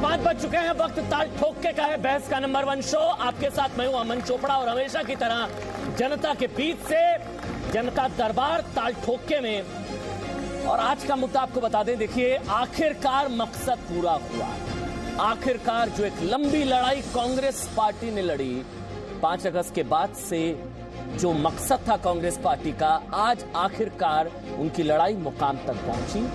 5 बज चुके हैं। वक्त ताल ठोक के का है बहस का नंबर 1 शो। आपके साथ मैं हूं अमन चोपड़ा और हमेशा की तरह जनता के बीच से जनता दरबार ताल ठोके में। और आज का मुद्दा आपको बता दें, देखिए आखिरकार मकसद पूरा हुआ। आखिरकार जो एक लंबी लड़ाई कांग्रेस पार्टी ने लड़ी 5 अगस्त के बाद से, जो मकसद था कांग्रेस पार्टी का, आज आखिरकार उनकी लड़ाई मुकाम तक पहुंची।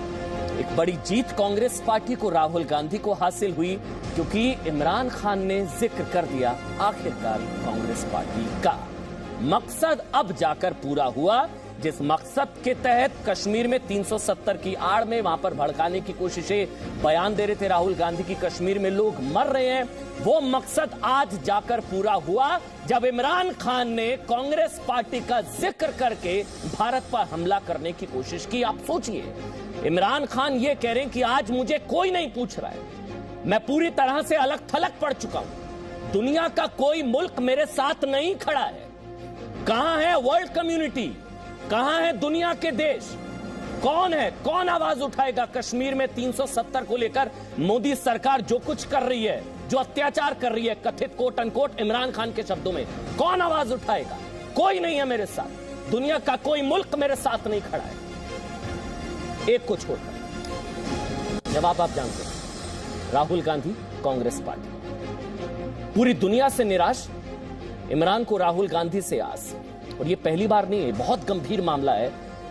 एक बड़ी जीत कांग्रेस पार्टी को, राहुल गांधी को हासिल हुई, क्योंकि इमरान खान ने जिक्र कर दिया आखिरकार कांग्रेस पार्टी का मकसद अब जाकर पूरा हुआ। जिस मकसद के तहत कश्मीर में 370 की आड़ में वहां पर भड़काने की कोशिशें बयान दे रहे थे राहुल गांधी की, कश्मीर में लोग मर रहे हैं, वो मकसद आज जाकर पूरा हुआ जब इमरान खान ने कांग्रेस पार्टी का जिक्र करके भारत पर हमला करने की कोशिश की। आप सोचिए, इमरान खान ये कह रहे हैं कि आज मुझे कोई नहीं पूछ रहा है, मैं पूरी तरह से अलग थलग पड़ चुका हूं, दुनिया का कोई मुल्क मेरे साथ नहीं खड़ा है। कहां है वर्ल्ड कम्युनिटी, कहां है दुनिया के देश, कौन है, कौन आवाज उठाएगा? कश्मीर में 370 को लेकर मोदी सरकार जो कुछ कर रही है, जो अत्याचार कर रही है, कथित कोट अनकोट इमरान खान के शब्दों में, कौन आवाज उठाएगा? कोई नहीं है मेरे साथ, दुनिया का कोई मुल्क मेरे साथ नहीं खड़ा है, एक को छोड़कर। जवाब आप जानते हैं, राहुल गांधी, कांग्रेस पार्टी पूरी दुनिया से निराश, इमरान को राहुल गांधी से आस। और ये पहली बार नहीं है, बहुत गंभीर मामला है।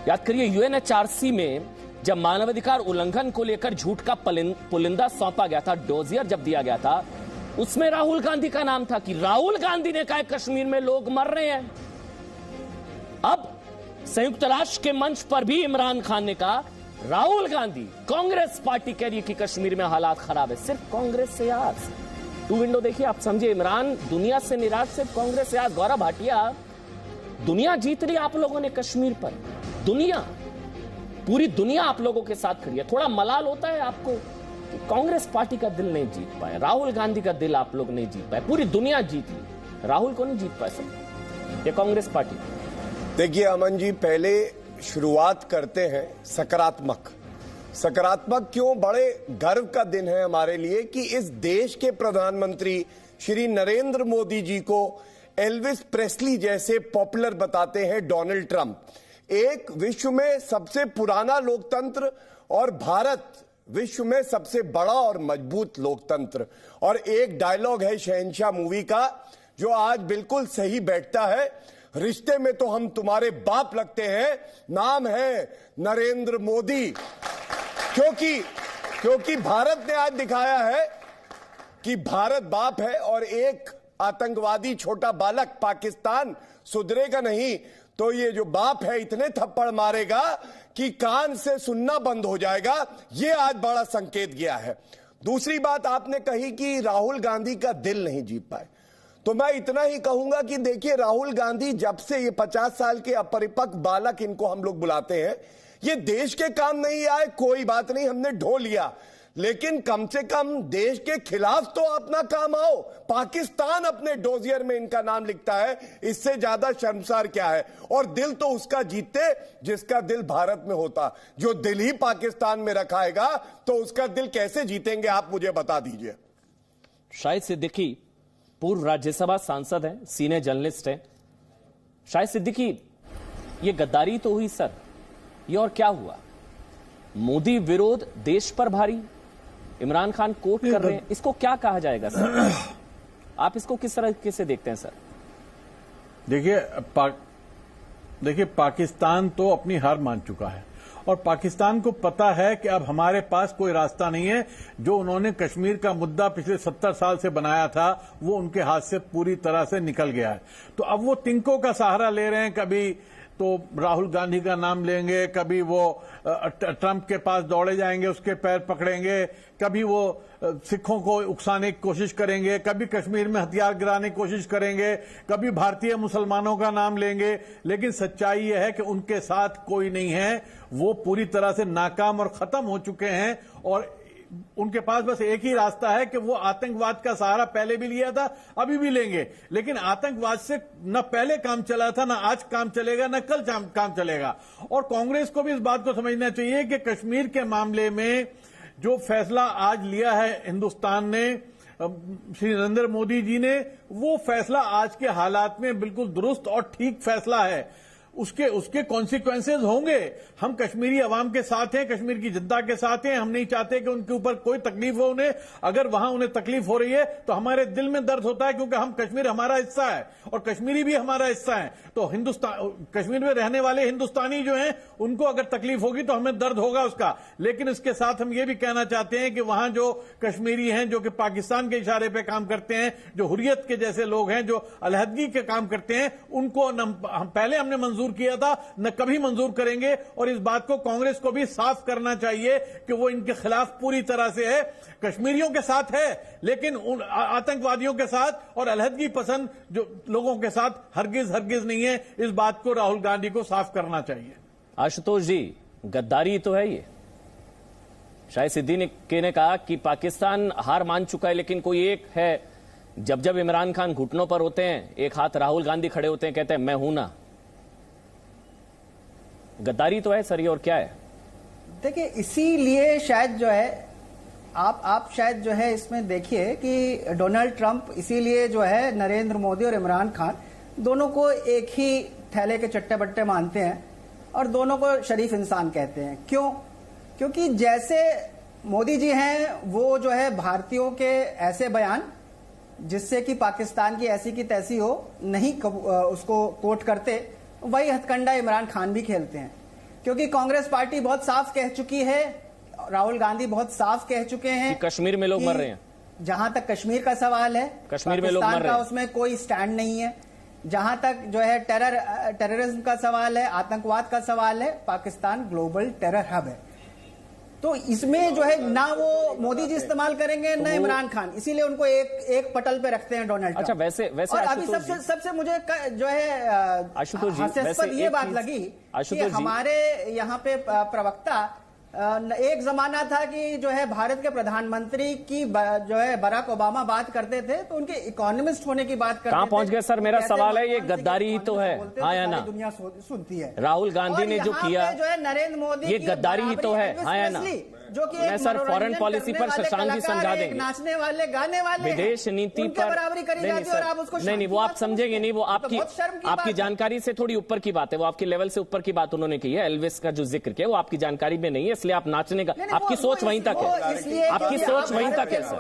याद करिए, यूएनएचआरसी में जब मानवाधिकार उल्लंघन को लेकर झूठ का पुलिंदा सौंपा गया था, डोजियर जब दिया गया था, उसमें राहुल गांधी का नाम था कि राहुल गांधी ने कहा कश्मीर में लोग मर रहे हैं। अब संयुक्त राष्ट्र के मंच पर भी इमरान खान ने कहा, राहुल गांधी, कांग्रेस पार्टी कह रही है कि कश्मीर में हालात खराब है, सिर्फ कांग्रेस से आस। टू विंडो देखिए, आप समझे, इमरान दुनिया से निराश, सिर्फ कांग्रेस से आस। गौरव भाटिया, दुनिया जीत रही आप लोगों ने कश्मीर पर, दुनिया, पूरी दुनिया आप लोगों के साथ खड़ी है। थोड़ा मलाल होता है आपको कि कांग्रेस पार्टी का दिल नहीं जीत पाए, राहुल गांधी का दिल आप लोग नहीं जीत पाए, पूरी दुनिया जीत ली, राहुल को नहीं जीत पाए सब, ये कांग्रेस पार्टी। देखिए अमन जी, पहले शुरुआत करते हैं सकारात्मक। सकारात्मक क्यों? बड़े गर्व का दिन है हमारे लिए कि इस देश के प्रधानमंत्री श्री नरेंद्र मोदी जी को एल्विस प्रेस्ली जैसे पॉपुलर बताते हैं डोनाल्ड ट्रंप। एक विश्व में सबसे पुराना लोकतंत्र और भारत विश्व में सबसे बड़ा और मजबूत लोकतंत्र। और एक डायलॉग है शहंशाह मूवी का जो आज बिल्कुल सही बैठता है, रिश्ते में तो हम तुम्हारे बाप लगते हैं, नाम है नरेंद्र मोदी। क्योंकि भारत ने आज दिखाया है कि भारत बाप है और एक आतंकवादी छोटा बालक पाकिस्तान सुधरेगा नहीं तो ये जो बाप है इतने थप्पड़ मारेगा कि कान से सुनना बंद हो जाएगा। ये आज बड़ा संकेत गया है। दूसरी बात आपने कही कि राहुल गांधी का दिल नहीं जीत पाए, तो मैं इतना ही कहूंगा कि देखिए, राहुल गांधी जब से ये 50 साल के अपरिपक्व बालक, इनको हम लोग बुलाते हैं, ये देश के काम नहीं आए, कोई बात नहीं, हमने ढो लिया, लेकिन कम से कम देश के खिलाफ तो अपना काम आओ। पाकिस्तान अपने डोजियर में इनका नाम लिखता है, इससे ज्यादा शर्मसार क्या है? और दिल तो उसका जीतते जिसका दिल भारत में होता, जो दिल ही पाकिस्तान में रखाएगा तो उसका दिल कैसे जीतेंगे, आप मुझे बता दीजिए। शाहिद सिद्दीकी पूर्व राज्यसभा सांसद हैं, सीनियर जर्नलिस्ट हैं। शाहिद सिद्दीकी, ये गद्दारी तो हुई सर, ये और क्या हुआ? मोदी विरोध देश पर भारी, इमरान खान कोट कर रहे हैं, इसको क्या कहा जाएगा सर? आप इसको किस तरीके से देखते हैं सर? देखिए पाकिस्तान तो अपनी हार मान चुका है और पाकिस्तान को पता है कि अब हमारे पास कोई रास्ता नहीं है। जो उन्होंने कश्मीर का मुद्दा पिछले 70 साल से बनाया था वो उनके हाथ से पूरी तरह से निकल गया है। तो अब वो तिनकों का सहारा ले रहे हैं, कभी तो राहुल गांधी का नाम लेंगे, कभी वो ट्रंप के पास दौड़े जाएंगे, उसके पैर पकड़ेंगे, कभी वो सिखों को उकसाने की कोशिश करेंगे, कभी कश्मीर में हथियार गिराने की कोशिश करेंगे, कभी भारतीय मुसलमानों का नाम लेंगे। लेकिन सच्चाई यह है कि उनके साथ कोई नहीं है, वो पूरी तरह से नाकाम और खत्म हो चुके हैं। और उनके पास बस एक ही रास्ता है कि वो आतंकवाद का सहारा पहले भी लिया था, अभी भी लेंगे, लेकिन आतंकवाद से न पहले काम चला था, न आज काम चलेगा, न कल काम चलेगा। और कांग्रेस को भी इस बात को समझना चाहिए कि कश्मीर के मामले में जो फैसला आज लिया है हिंदुस्तान ने, श्री नरेंद्र मोदी जी ने, वो फैसला आज के हालात में बिल्कुल दुरुस्त और ठीक फैसला है। उसके कॉन्सिक्वेंसेज होंगे। हम कश्मीरी अवाम के साथ हैं, कश्मीर की जनता के साथ हैं। हम नहीं चाहते कि उनके ऊपर कोई तकलीफ हो उन्हें। अगर वहां उन्हें तकलीफ हो रही है तो हमारे दिल में दर्द होता है, क्योंकि हम कश्मीर हमारा हिस्सा है और कश्मीरी भी हमारा हिस्सा है। तो कश्मीर में रहने वाले हिंदुस्तानी जो हैं उनको अगर तकलीफ होगी तो हमें दर्द होगा उसका। लेकिन इसके साथ हम ये भी कहना चाहते हैं कि वहां जो कश्मीरी हैं, जो कि पाकिस्तान के इशारे पे काम करते हैं, जो हुर्रियत के जैसे लोग हैं, जो अलहदगी के काम करते हैं, उनको हम पहले हमने मंजूर किया था, न कभी मंजूर करेंगे। और इस बात को कांग्रेस को भी साफ करना चाहिए कि वो इनके खिलाफ पूरी तरह से है। कश्मीरियों के साथ है, लेकिन उन आतंकवादियों के साथ और अलहदगी पसंद जो लोगों के साथ हरगिज नहीं है। इस बात को राहुल गांधी को साफ करना चाहिए। आशुतोष जी, गद्दारी तो है ये। शाहिद सिद्दीकी ने कहा कि पाकिस्तान हार मान चुका है, लेकिन कोई एक है, जब इमरान खान घुटनों पर होते हैं, एक हाथ राहुल गांधी खड़े होते हैं, कहते हैं मैं हूं ना। गद्दारी तो है सर ये, और क्या है? देखिए, इसीलिए शायद जो है आप शायद जो है इसमें देखिए कि डोनाल्ड ट्रंप इसीलिए जो है नरेंद्र मोदी और इमरान खान दोनों को एक ही थैले के चट्टे बट्टे मानते हैं और दोनों को शरीफ इंसान कहते हैं। क्यों? क्योंकि जैसे मोदी जी हैं, वो जो है भारतीयों के ऐसे बयान जिससे कि पाकिस्तान की ऐसी की तैसी हो नहीं उसको कोट करते, वही हथकंडा इमरान खान भी खेलते हैं। क्योंकि कांग्रेस पार्टी बहुत साफ कह चुकी है, राहुल गांधी बहुत साफ कह चुके हैं कि कश्मीर में लोग मर रहे हैं। जहां तक कश्मीर का सवाल है, कश्मीर में लोग मर रहे हैं, उसमें कोई स्टैंड नहीं है। जहां तक जो है टेररिज्म का सवाल है, आतंकवाद का सवाल है, पाकिस्तान ग्लोबल टेरर हब है। तो इसमें जो है ना वो मोदी जी इस्तेमाल करेंगे ना इमरान खान, इसीलिए उनको एक पटल पे रखते हैं डोनाल्ड ट्रंप। अच्छा, वैसे और अभी सबसे मुझे जो है आशुतोष जी, हास्यास्पद ये बात लगी कि हमारे यहाँ पे प्रवक्ता, एक जमाना था कि जो है भारत के प्रधानमंत्री की जो है बराक ओबामा बात करते थे तो उनके इकोनॉमिस्ट होने की बात करते थे। कहां पहुंच गए सर? मेरा सवाल है, ये गद्दारी ही तो है, हाँ या ना? दुनिया सुनती है। राहुल गांधी ने जो किया जो है नरेंद्र मोदी, ये गद्दारी ही तो है, हाँ या ना? जो कि मैं सर फॉरेन पॉलिसी पर शशांक जी समझा देंगे, नाचने वाले गाने वाले, विदेश नीति पर बराबरी करी जाती है और आप उसको नहीं, वो आप समझेंगे नहीं। वो आपकी जानकारी से थोड़ी ऊपर की बात है, वो आपके लेवल से ऊपर की बात उन्होंने की है। एल्विस का जो जिक्र किया वो आपकी जानकारी में नहीं है, इसलिए आप नाचने का, आपकी सोच वहीं तक है, आपकी सोच वहीं तक है सर।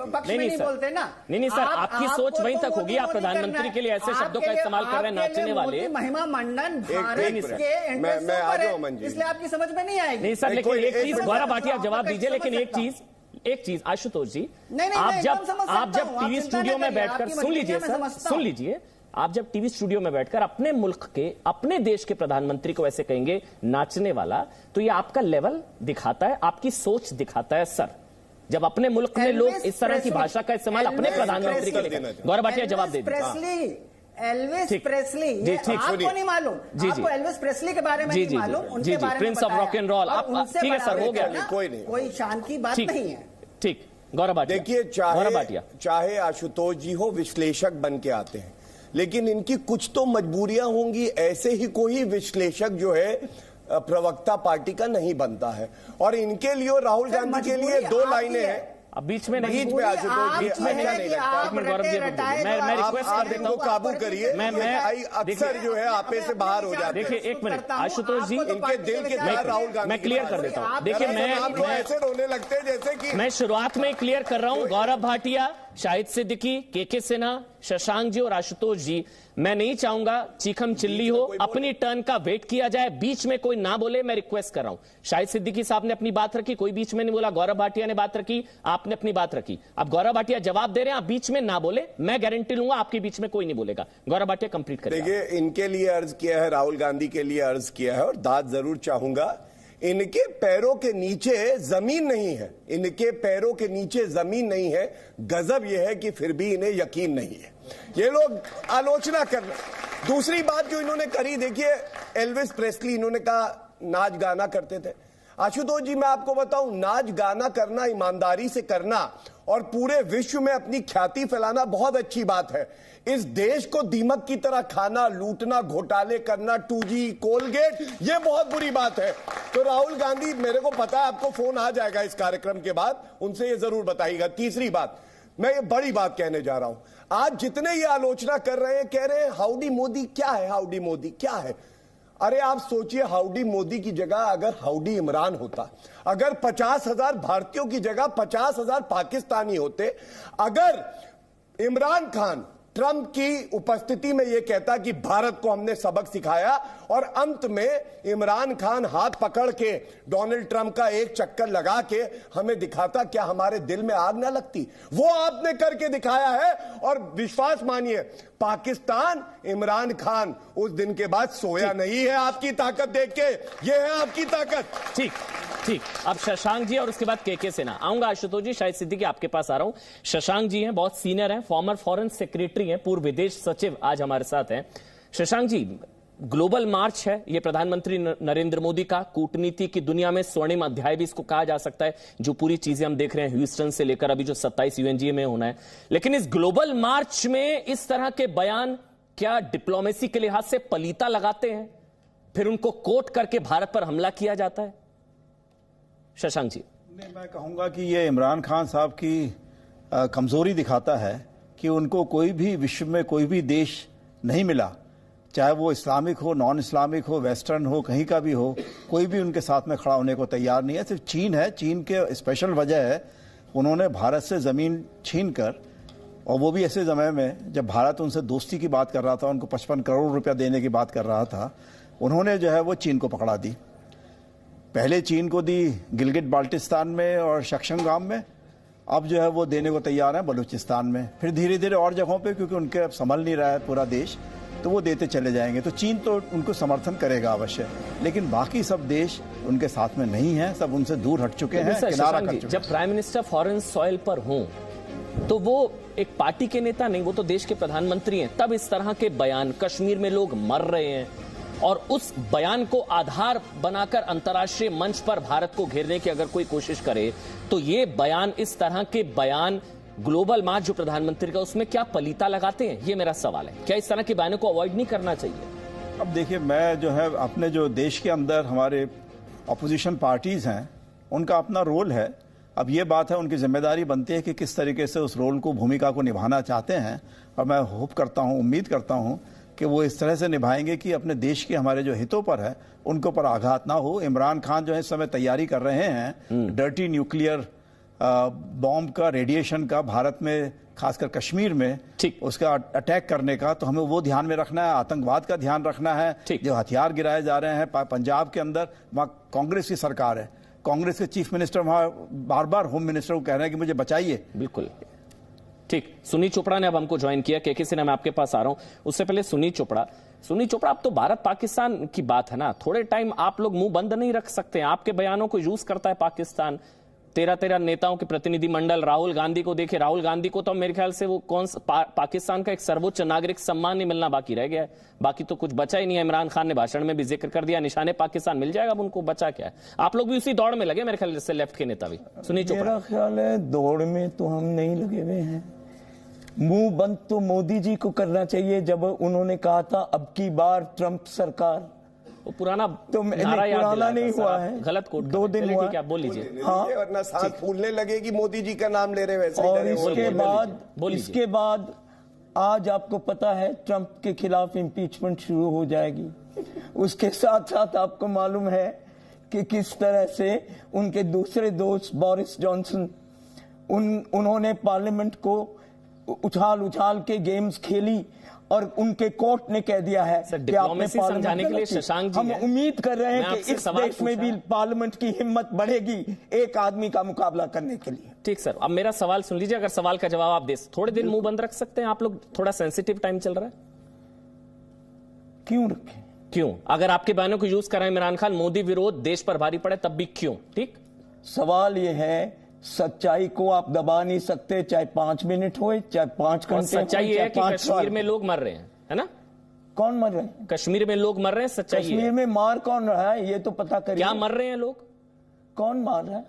नहीं सर, आपकी सोच वहीं तक होगी। आप प्रधानमंत्री के लिए ऐसे शब्दों का इस्तेमाल कर रहे हैं, नाचने वाले। महिमा मंडन भारत के, मैं आ जाऊं मंजी, इसलिए आपकी समझ में नहीं आएगी। नहीं सर, लेकिन एक चीज गौरव भाटिया जवाब दीजिए, लेकिन एक चीज आशुतोष जी, आप जब टीवी स्टूडियो में बैठकर, सुन लीजिए, आप जब टीवी स्टूडियो में बैठकर अपने मुल्क के, अपने देश के प्रधानमंत्री को ऐसे कहेंगे नाचने वाला, तो ये आपका लेवल दिखाता है, आपकी सोच दिखाता है सर। जब अपने मुल्क में लोग इस तरह की भाषा का इस्तेमाल अपने प्रधानमंत्री के लिए, गौरव भाटिया जवाब दे दीजिए। एल्विस प्रेस्ली, आपको नहीं मालूम? आपको एल्विस प्रेस्ली के बारे में नहीं मालूम? उनके बारे में prince of rock and roll. ठीक है सर, हो गया, कोई शान की बात नहीं है। ठीक, गौरव भाटिया। देखिए, चाहे आशुतोष जी हो विश्लेषक बन के आते हैं, लेकिन इनकी कुछ तो मजबूरियां होंगी। ऐसे ही कोई विश्लेषक जो है प्रवक्ता पार्टी का नहीं बनता है। और इनके लिए राहुल गांधी के लिए दो लाइनें हैं। अब बीच में नहीं, बीच में आशुतोष जी अच्छा नहीं लगता। मैं रिक्वेस्ट कर देता हूं, काबू करिए। मैं अक्सर जो है आपे से बाहर हो जाते हैं। देखिए एक मिनट आशुतोष जी, इनके दिल के तार राहुल गांधी, मैं क्लियर कर देता हूं। देखिए मैं ऐसे रोने लगते हैं जैसे कि मैं शुरुआत में क्लियर कर रहा हूं। गौरव भाटिया, शाहिद सिद्दीकी, के सिन्हा, शशांक जी और आशुतोष जी, मैं नहीं चाहूंगा चीखम चिल्ली हो, अपनी टर्न का वेट किया जाए, बीच में कोई ना बोले, मैं रिक्वेस्ट कर रहा हूं। शाहिद सिद्दीकी साहब ने अपनी बात रखी, कोई बीच में नहीं बोला। गौरव भाटिया ने बात रखी, आपने अपनी बात रखी। अब गौरव भाटिया जवाब दे रहे हैं, आप बीच में ना बोले, मैं गारंटी लूंगा आपके बीच में कोई नहीं बोलेगा। गौरव भाटिया कंप्लीट करिए। देखिए, इनके लिए अर्ज किया है, राहुल गांधी के लिए अर्ज किया है, और दाद जरूर चाहूंगा। इनके पैरों के नीचे जमीन नहीं है, इनके पैरों के नीचे जमीन नहीं है। गजब यह है कि फिर भी इन्हें यकीन नहीं है। ये लोग आलोचना कर रहे। दूसरी बात जो इन्होंने करी, देखिए एल्विस प्रेस्ली, इन्होंने कहा नाच गाना करते थे। आशुतोष जी, मैं आपको बताऊं, नाच गाना करना, ईमानदारी से करना और पूरे विश्व में अपनी ख्याति फैलाना बहुत अच्छी बात है। इस देश को दीमक की तरह खाना, लूटना, घोटाले करना, 2G, कोलगेट, ये बहुत बुरी बात है। तो राहुल गांधी, मेरे को पता है आपको फोन आ जाएगा इस कार्यक्रम के बाद, उनसे ये जरूर बताइएगा। तीसरी बात, मैं ये बड़ी बात कहने जा रहा हूं। आज जितने ये आलोचना कर रहे हैं, कह रहे हैं हाउडी मोदी क्या है, हाउडी मोदी क्या है। अरे आप सोचिए, हाउडी मोदी की जगह अगर हाउडी इमरान होता, अगर 50,000 भारतीयों की जगह 50,000 पाकिस्तानी होते, अगर इमरान खान ट्रंप की उपस्थिति में यह कहता कि भारत को हमने सबक सिखाया, और अंत में इमरान खान हाथ पकड़ के डोनाल्ड ट्रंप का एक चक्कर लगा के हमें दिखाता, क्या हमारे दिल में आग ना लगती? वो आपने करके दिखाया है। और विश्वास मानिए, पाकिस्तान, इमरान खान उस दिन के बाद सोया नहीं है आपकी ताकत देख के। ये है आपकी ताकत। ठीक ठीक, अब शशांक जी और उसके बाद के सिन्हा। आऊंगा आशुतोष जी, शायद सिद्दीकी आपके पास आ रहा हूं। शशांक जी हैं, बहुत सीनियर हैं, फॉर्मर फॉरेन सेक्रेटरी हैं, पूर्व विदेश सचिव, आज हमारे साथ हैं। शशांक जी, ग्लोबल मार्च है ये प्रधानमंत्री नरेंद्र मोदी का, कूटनीति की दुनिया में स्वर्णिम अध्याय भी इसको कहा जा सकता है, जो पूरी चीजें हम देख रहे हैं ह्यूस्टन से लेकर अभी जो 27 यूएनजीए में होना है। लेकिन इस ग्लोबल मार्च में इस तरह के बयान क्या डिप्लोमेसी के लिहाज से पलीता लगाते हैं, फिर उनको कोट करके भारत पर हमला किया जाता है? शशांक जी। मैं कहूंगा कि ये इमरान खान साहब की कमजोरी दिखाता है कि उनको कोई भी विश्व में कोई भी देश नहीं मिला, चाहे वो इस्लामिक हो, नॉन इस्लामिक हो, वेस्टर्न हो, कहीं का भी हो, कोई भी उनके साथ में खड़ा होने को तैयार नहीं है। सिर्फ चीन है। चीन के स्पेशल वजह है, उन्होंने भारत से जमीन छीन कर, और वो भी ऐसे समय में जब भारत उनसे दोस्ती की बात कर रहा था, उनको 55 करोड़ रुपया देने की बात कर रहा था, उन्होंने जो है वो चीन को पकड़ा दी। पहले चीन को दी गिलगिट बाल्टिस्तान में और शक्शंगाम में, अब जो है वो देने को तैयार है बलूचिस्तान में, फिर धीरे धीरे और जगहों पे, क्योंकि उनके अब संभल नहीं रहा है पूरा देश, तो वो देते चले जाएंगे। तो चीन तो उनको समर्थन करेगा अवश्य, लेकिन बाकी सब देश उनके साथ में नहीं है, सब उनसे दूर हट चुके हैं, किनारा कर चुके हैं। जब प्राइम मिनिस्टर फॉरेन सॉइल पर हों तो वो एक पार्टी के नेता नहीं, वो तो देश के प्रधानमंत्री हैं। तब इस तरह के बयान, कश्मीर में लोग मर रहे हैं, और उस बयान को आधार बनाकर अंतर्राष्ट्रीय मंच पर भारत को घेरने की अगर कोई कोशिश करे, तो ये बयान, इस तरह के बयान ग्लोबल मार्च जो प्रधानमंत्री का, उसमें क्या पलीता लगाते हैं? ये मेरा सवाल है। क्या इस तरह के बयानों को अवॉइड नहीं करना चाहिए? अब देखिए, मैं जो है अपने जो देश के अंदर हमारे अपोजिशन पार्टीज हैं, उनका अपना रोल है। अब ये बात है, उनकी जिम्मेदारी बनती है कि किस तरीके से उस रोल को, भूमिका को निभाना चाहते हैं, और मैं होप करता हूं, उम्मीद करता हूं कि वो इस तरह से निभाएंगे कि अपने देश के हमारे जो हितों पर है उनके ऊपर आघात ना हो। इमरान खान जो है इस समय तैयारी कर रहे हैं डर्टी न्यूक्लियर बॉम्ब का, रेडिएशन का, भारत में खासकर कश्मीर में उसका अटैक करने का, तो हमें वो ध्यान में रखना है। आतंकवाद का ध्यान रखना है। जो हथियार गिराए जा रहे हैं पंजाब के अंदर, वहां कांग्रेस की सरकार है, कांग्रेस के चीफ मिनिस्टर वहां बार बार होम मिनिस्टर को कह रहे हैं कि मुझे बचाइए। बिल्कुल ठीक। सुनील चोपड़ा ने अब हमको ज्वाइन किया। के सिन्हा, मैं आपके पास आ रहा हूं। उससे पहले सुनील चोपड़ा, अब तो भारत पाकिस्तान की बात है ना, थोड़े टाइम आप लोग मुंह बंद नहीं रख सकते। आपके बयानों को यूज करता है पाकिस्तान। 13 नेताओं के प्रतिनिधिमंडल, राहुल गांधी को देखे, राहुल गांधी को तो मेरे ख्याल से वो पाकिस्तान का एक सर्वोच्च नागरिक सम्मान नहीं मिलना बाकी रह गया है, बाकी तो कुछ बचा ही नहीं है। इमरान खान ने भाषण में भी जिक्र कर दिया, निशाने पाकिस्तान मिल जाएगा, अब उनको बचा क्या है? आप लोग भी उसी दौड़ में लगे मेरे ख्याल से, लेफ्ट के नेता भी। सुनील चोपड़ा, मेरा ख्याल है दौड़ में तो हम नहीं लगे हुए हैं। मुंह बंद तो मोदी जी को करना चाहिए, जब उन्होंने कहा था अब की बार ट्रंप सरकार, वो पुराना तो पुराना नहीं हुआ है, गलत कोट 2 दिन हुआ। क्या बोल लीजिए। हाँ, वरना सांस फूलने लगेगी मोदी जी का नाम ले रहे वैसे। और इसके बाद आज आपको पता है ट्रंप के खिलाफ इम्पीचमेंट शुरू हो जाएगी। उसके साथ साथ आपको मालूम है कि किस तरह से उनके दूसरे दोस्त बोरिस जॉनसन, उन्होंने पार्लियामेंट को उछाल के गेम्स खेली, और उनके कोर्ट ने कह दिया है कि आपने समझाने के लिए शशांक जी, हम उम्मीद कर रहे हैं कि इस देश में भी पार्लियामेंट की हिम्मत बढ़ेगी एक आदमी का मुकाबला करने के लिए। ठीक सर, अब मेरा सवाल सुन लीजिए, अगर सवाल का जवाब आप दे, थोड़े दिन मुंह बंद रख सकते हैं आप लोग? थोड़ा सेंसिटिव टाइम चल रहा है। क्यों रखें? क्यों? अगर आपके बयानों को यूज कर रहे हैं इमरान खान, मोदी विरोध देश पर भारी पड़े, तब भी क्यों? ठीक, सवाल यह है, सच्चाई को आप दबा नहीं सकते, चाहे 5 मिनट हो, चाहे 5 घंटे। सच्चाई है कि कश्मीर में लोग मर रहे हैं, है ना? कौन मर रहे हैं? कश्मीर में लोग मर रहे हैं, सच्चाई है। कश्मीर में मार कौन रहा है ये तो पता करिए। क्या मर रहे हैं लोग? कौन मार रहा है?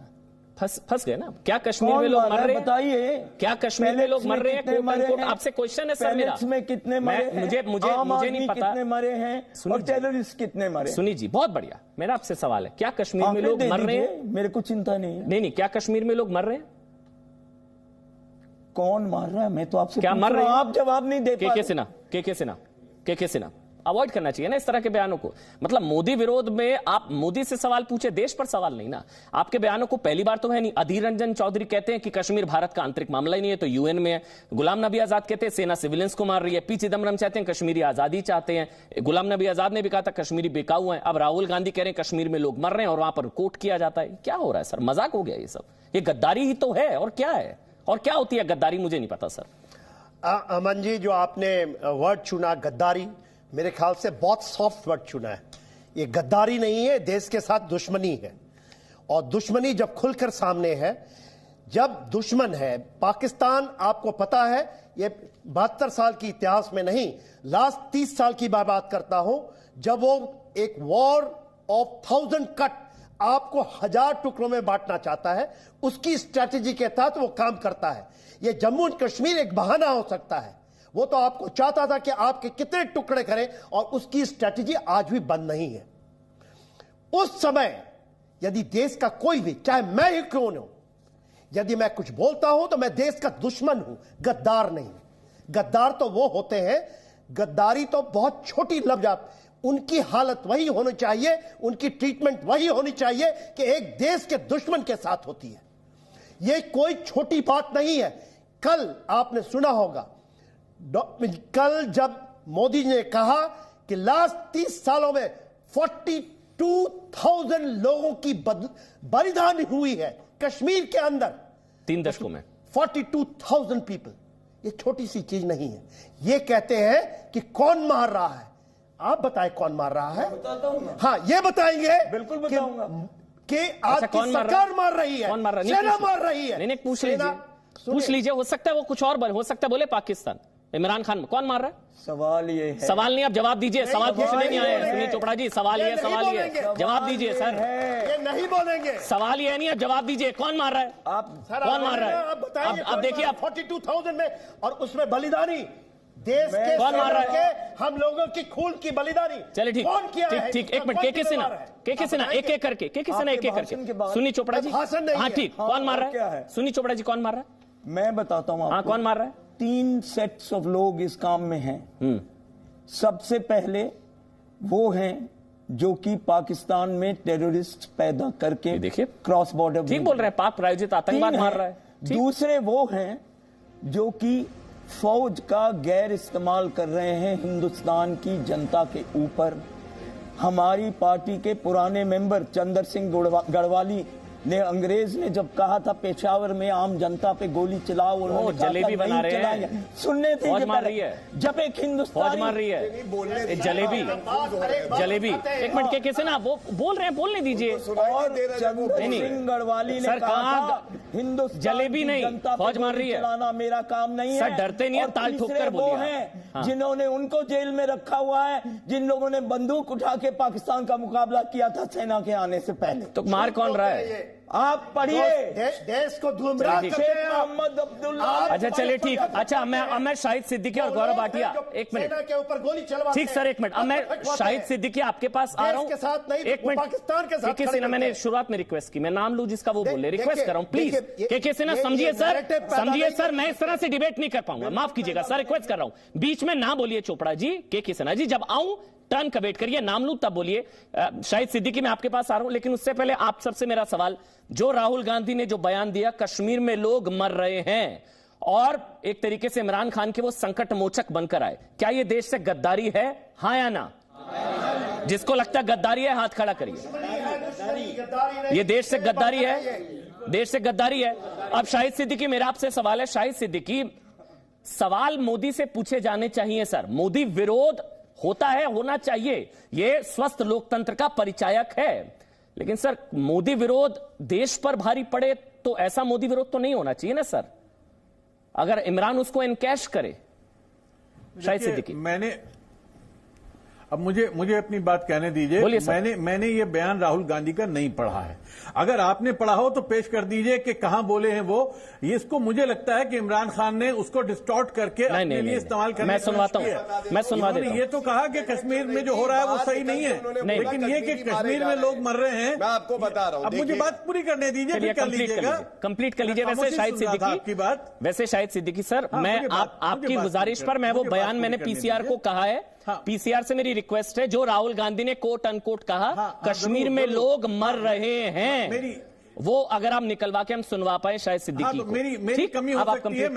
फंस गए ना। क्या कश्मीर में लोग मर रहे हैं? बताइए, क्या कश्मीर में लोग मर रहे हैं? आपसे क्वेश्चन है सर मेरा, में कितने मरे हैं? मुझे नहीं पता कितने मरे हैं और टेररिस्ट कितने मरे? सुनी जी, बहुत बढ़िया, मेरा आपसे सवाल है, क्या कश्मीर में लोग मर रहे हैं? मेरे को चिंता नहीं है। नहीं, क्या कश्मीर में लोग मर रहे हैं? कौन मार रहा है? मैं तो आपसे क्या मर रहे हैं? आप जवाब नहीं दे पा रहे। के सिन्हा अवॉइड करना चाहिए ना इस तरह के बयानों को। मतलब मोदी विरोध में आप मोदी से सवाल पूछे, देश पर सवाल नहीं ना। आपके बयानों को पहली बार तो है नहीं। अधीर रंजन चौधरी कहते हैं कि कश्मीर भारत का आंतरिक मामला ही नहीं है, तो यूएन में है। गुलाम नबी आजाद कहते हैं सेना सिविलियंस को मार रही है। पी चिदम्बरम चाहते हैं कश्मीरी आजादी चाहते हैं। गुलाम नबी आजाद ने भी कहा था कश्मीरी बिकाऊ है। अब राहुल गांधी कह रहे हैं कश्मीर में लोग मर रहे हैं और वहां पर कोट किया जाता है। क्या हो रहा है सर? मजाक हो गया ये सब। ये गद्दारी ही तो है, और क्या है? और क्या होती है गद्दारी? मुझे नहीं पता सर। अमन जी, जो आपने वर्ड चुना गद्दारी, मेरे ख्याल से बहुत सॉफ्ट वर्ड चुना है। ये गद्दारी नहीं है, देश के साथ दुश्मनी है। और दुश्मनी जब खुलकर सामने है, जब दुश्मन है पाकिस्तान, आपको पता है ये 72 साल की इतिहास में नहीं, लास्ट 30 साल की मैं बात करता हूं, जब वो एक वॉर ऑफ 1000 कट आपको 1000 टुकड़ों में बांटना चाहता है, उसकी स्ट्रैटेजी के तहत वो काम करता है। ये जम्मू एंड कश्मीर एक बहाना हो सकता है, वो तो आपको चाहता था कि आपके कितने टुकड़े करें, और उसकी स्ट्रैटेजी आज भी बंद नहीं है। उस समय यदि देश का कोई भी, चाहे मैं ही क्यों न हूं, यदि मैं कुछ बोलता हूं तो मैं देश का दुश्मन हूं, गद्दार नहीं। गद्दार तो वो होते हैं, गद्दारी तो बहुत छोटी लफ्ज, उनकी हालत वही होनी चाहिए, उनकी ट्रीटमेंट वही होनी चाहिए कि एक देश के दुश्मन के साथ होती है। यह कोई छोटी बात नहीं है। कल आपने सुना होगा, कल जब मोदी जी ने कहा कि लास्ट 30 सालों में 42,000 लोगों की बलिदान हुई है कश्मीर के अंदर 3 दशकों में। 42,000 पीपल, ये छोटी सी चीज नहीं है। ये कहते हैं कि कौन मार रहा है, आप बताएं कौन मार रहा है? हाँ, ये बताएंगे, बिल्कुल बताऊंगा कि आज की सरकार मार रही है, कौन मार रहा है? सेना मार रही है। नहीं, पूछ लीजिए, हो सकता है वो कुछ और हो सकता है बोले पाकिस्तान, इमरान खान। कौन मार रहा है? सवाल ये है, सवाल नहीं, आप जवाब दीजिए। सवाल पूछने नहीं आए सुनील चोपड़ा जी, सवाल ये जवाब दीजिए सर। ये नहीं बोलेंगे, सवाल ये नहीं, आप जवाब दीजिए। कौन मार रहा है? आप कौन मार रहा है? आप बताइए। अब देखिए, आप 42,000 में, और उसमें बलिदानी देश के, कौन मार रहा है? हम लोगों की खून की बलिदानी। चलिए ठीक, कौन किया है? ठीक, एक मिनट, के सिन्हा एक एक करके सुनील चोपड़ा जी। हाँ ठीक, कौन मार रहा है? सुनील चोपड़ा जी, कौन मार रहा है? मैं बताता हूं। हाँ, कौन मार रहा है? 3 सेट्स ऑफ लोग इस काम में हैं। सबसे पहले वो हैं जो कि पाकिस्तान में टेररिस्ट पैदा करके, देखिए, क्रॉस बॉर्डर, ठीक बोल रहे हैं, पाक प्रायोजित आतंकवाद मार रहा है। दूसरे वो हैं जो कि फौज का गैर इस्तेमाल कर रहे हैं हिंदुस्तान की जनता के ऊपर। हमारी पार्टी के पुराने मेंबर चंदर सिंह गढ़वाली ने, अंग्रेज ने जब कहा था पेशावर में आम जनता पे गोली चलाओ, उन्होंने जलेबी बना रहे हैं, सुनने थे, फौज मार रही है, जब एक हिंदुस्तानी फौज मार रही है, जलेबी। एक मिनट, के सिन्हा वो बोल रहे हैं, बोलने दीजिए। और चंदर सिंह गढ़वाली ने कहा था हिंदुस्तान जलेबी नहीं, फौज मार रही है, चलाना मेरा काम नहीं है। सर डरते नहीं है, ताल ठोक कर वो हैं जिन्होंने उनको जेल में रखा हुआ है, जिन लोगों ने बंदूक उठा के पाकिस्तान का मुकाबला किया था सेना के आने से पहले। तो मार कौन रहा है? आप पढ़िए, देश को धूमरान करते हैं मोहम्मद अब्दुल्ला। अच्छा चलिए ठीक, अच्छा अब मैं शाहिद सिद्दीकी और गौरव भाटिया, एक मिनट, सेना के ऊपर गोली चलवाते ठीक सर, एक मिनट, अब मैं शाहिद सिद्दीकी आपके पास आ रहा हूं। के साथ नहीं, एक मिनट, पाकिस्तान के साथ के सिन्हा, मैंने शुरुआत में रिक्वेस्ट की, मैं नाम लूं जिसका वो बोले, रिक्वेस्ट कर रहा हूं प्लीज। के सिन्हा समझिए सर, मैं इस तरह से डिबेट नहीं कर पाऊंगा, माफ कीजिएगा सर, रिक्वेस्ट कर रहा हूं, बीच में ना बोलिए चोपड़ा जी। के सिन्हा जी, जब आऊं टर्न का वेट करिए, नाम लूं तब बोलिए। शाहिद सिद्दीकी मैं आपके पास आ रहा हूं, लेकिन उससे पहले आप सबसे मेरा सवाल, जो राहुल गांधी ने जो बयान दिया कश्मीर में लोग मर रहे हैं और एक तरीके से इमरान खान के वो संकट मोचक बनकर आए, क्या ये देश से गद्दारी है? हाँ या ना? जिसको लगता है गद्दारी है हाथ खड़ा करिए। ये देश से गद्दारी है, देश से गद्दारी है। अब शाहिद सिद्दीकी, मेरा आपसे सवाल है, शाहिद सिद्दीकी, सवाल मोदी से पूछे जाने चाहिए सर। मोदी विरोध होता है, होना चाहिए, यह स्वस्थ लोकतंत्र का परिचायक है, लेकिन सर मोदी विरोध देश पर भारी पड़े तो ऐसा मोदी विरोध तो नहीं होना चाहिए ना सर, अगर इमरान उसको एनकैश करे। शाहिद सिद्दीकी, मैंने अब मुझे अपनी बात कहने दीजिए। बोलिए सर। मैंने ये बयान राहुल गांधी का नहीं पढ़ा है। अगर आपने पढ़ा हो तो पेश कर दीजिए कि कहां बोले हैं वो। ये इसको मुझे लगता है कि इमरान खान ने उसको डिस्टॉर्ट करके अपने लिए इस्तेमाल करने मैं सुनवाता हूं, मैं सुनवा देता हूं। ये तो कहा कि कश्मीर में जो हो रहा है वो सही नहीं है, लेकिन ये कि कश्मीर में लोग मर रहे हैं, मैं आपको बता रहा हूं। अब मुझे बात पूरी करने दीजिए, फिर कर लीजिएगा, कंप्लीट कर लीजिए। वैसे शाहिद सिद्दीकी आपकी बात, वैसे शाहिद सिद्दीकी सर, हाँ, मैं मुझे आपकी बात गुजारिश पर मैं वो बयान मैंने पीसीआर को कहा है, पीसीआर से मेरी रिक्वेस्ट है, जो राहुल गांधी ने कोट अनकोट कहा कश्मीर में लोग मर रहे हैं, वो अगर आप निकलवा के हम सुनवा पाए शायद सिद्दीकी को। मेरी कमी हो सकती है।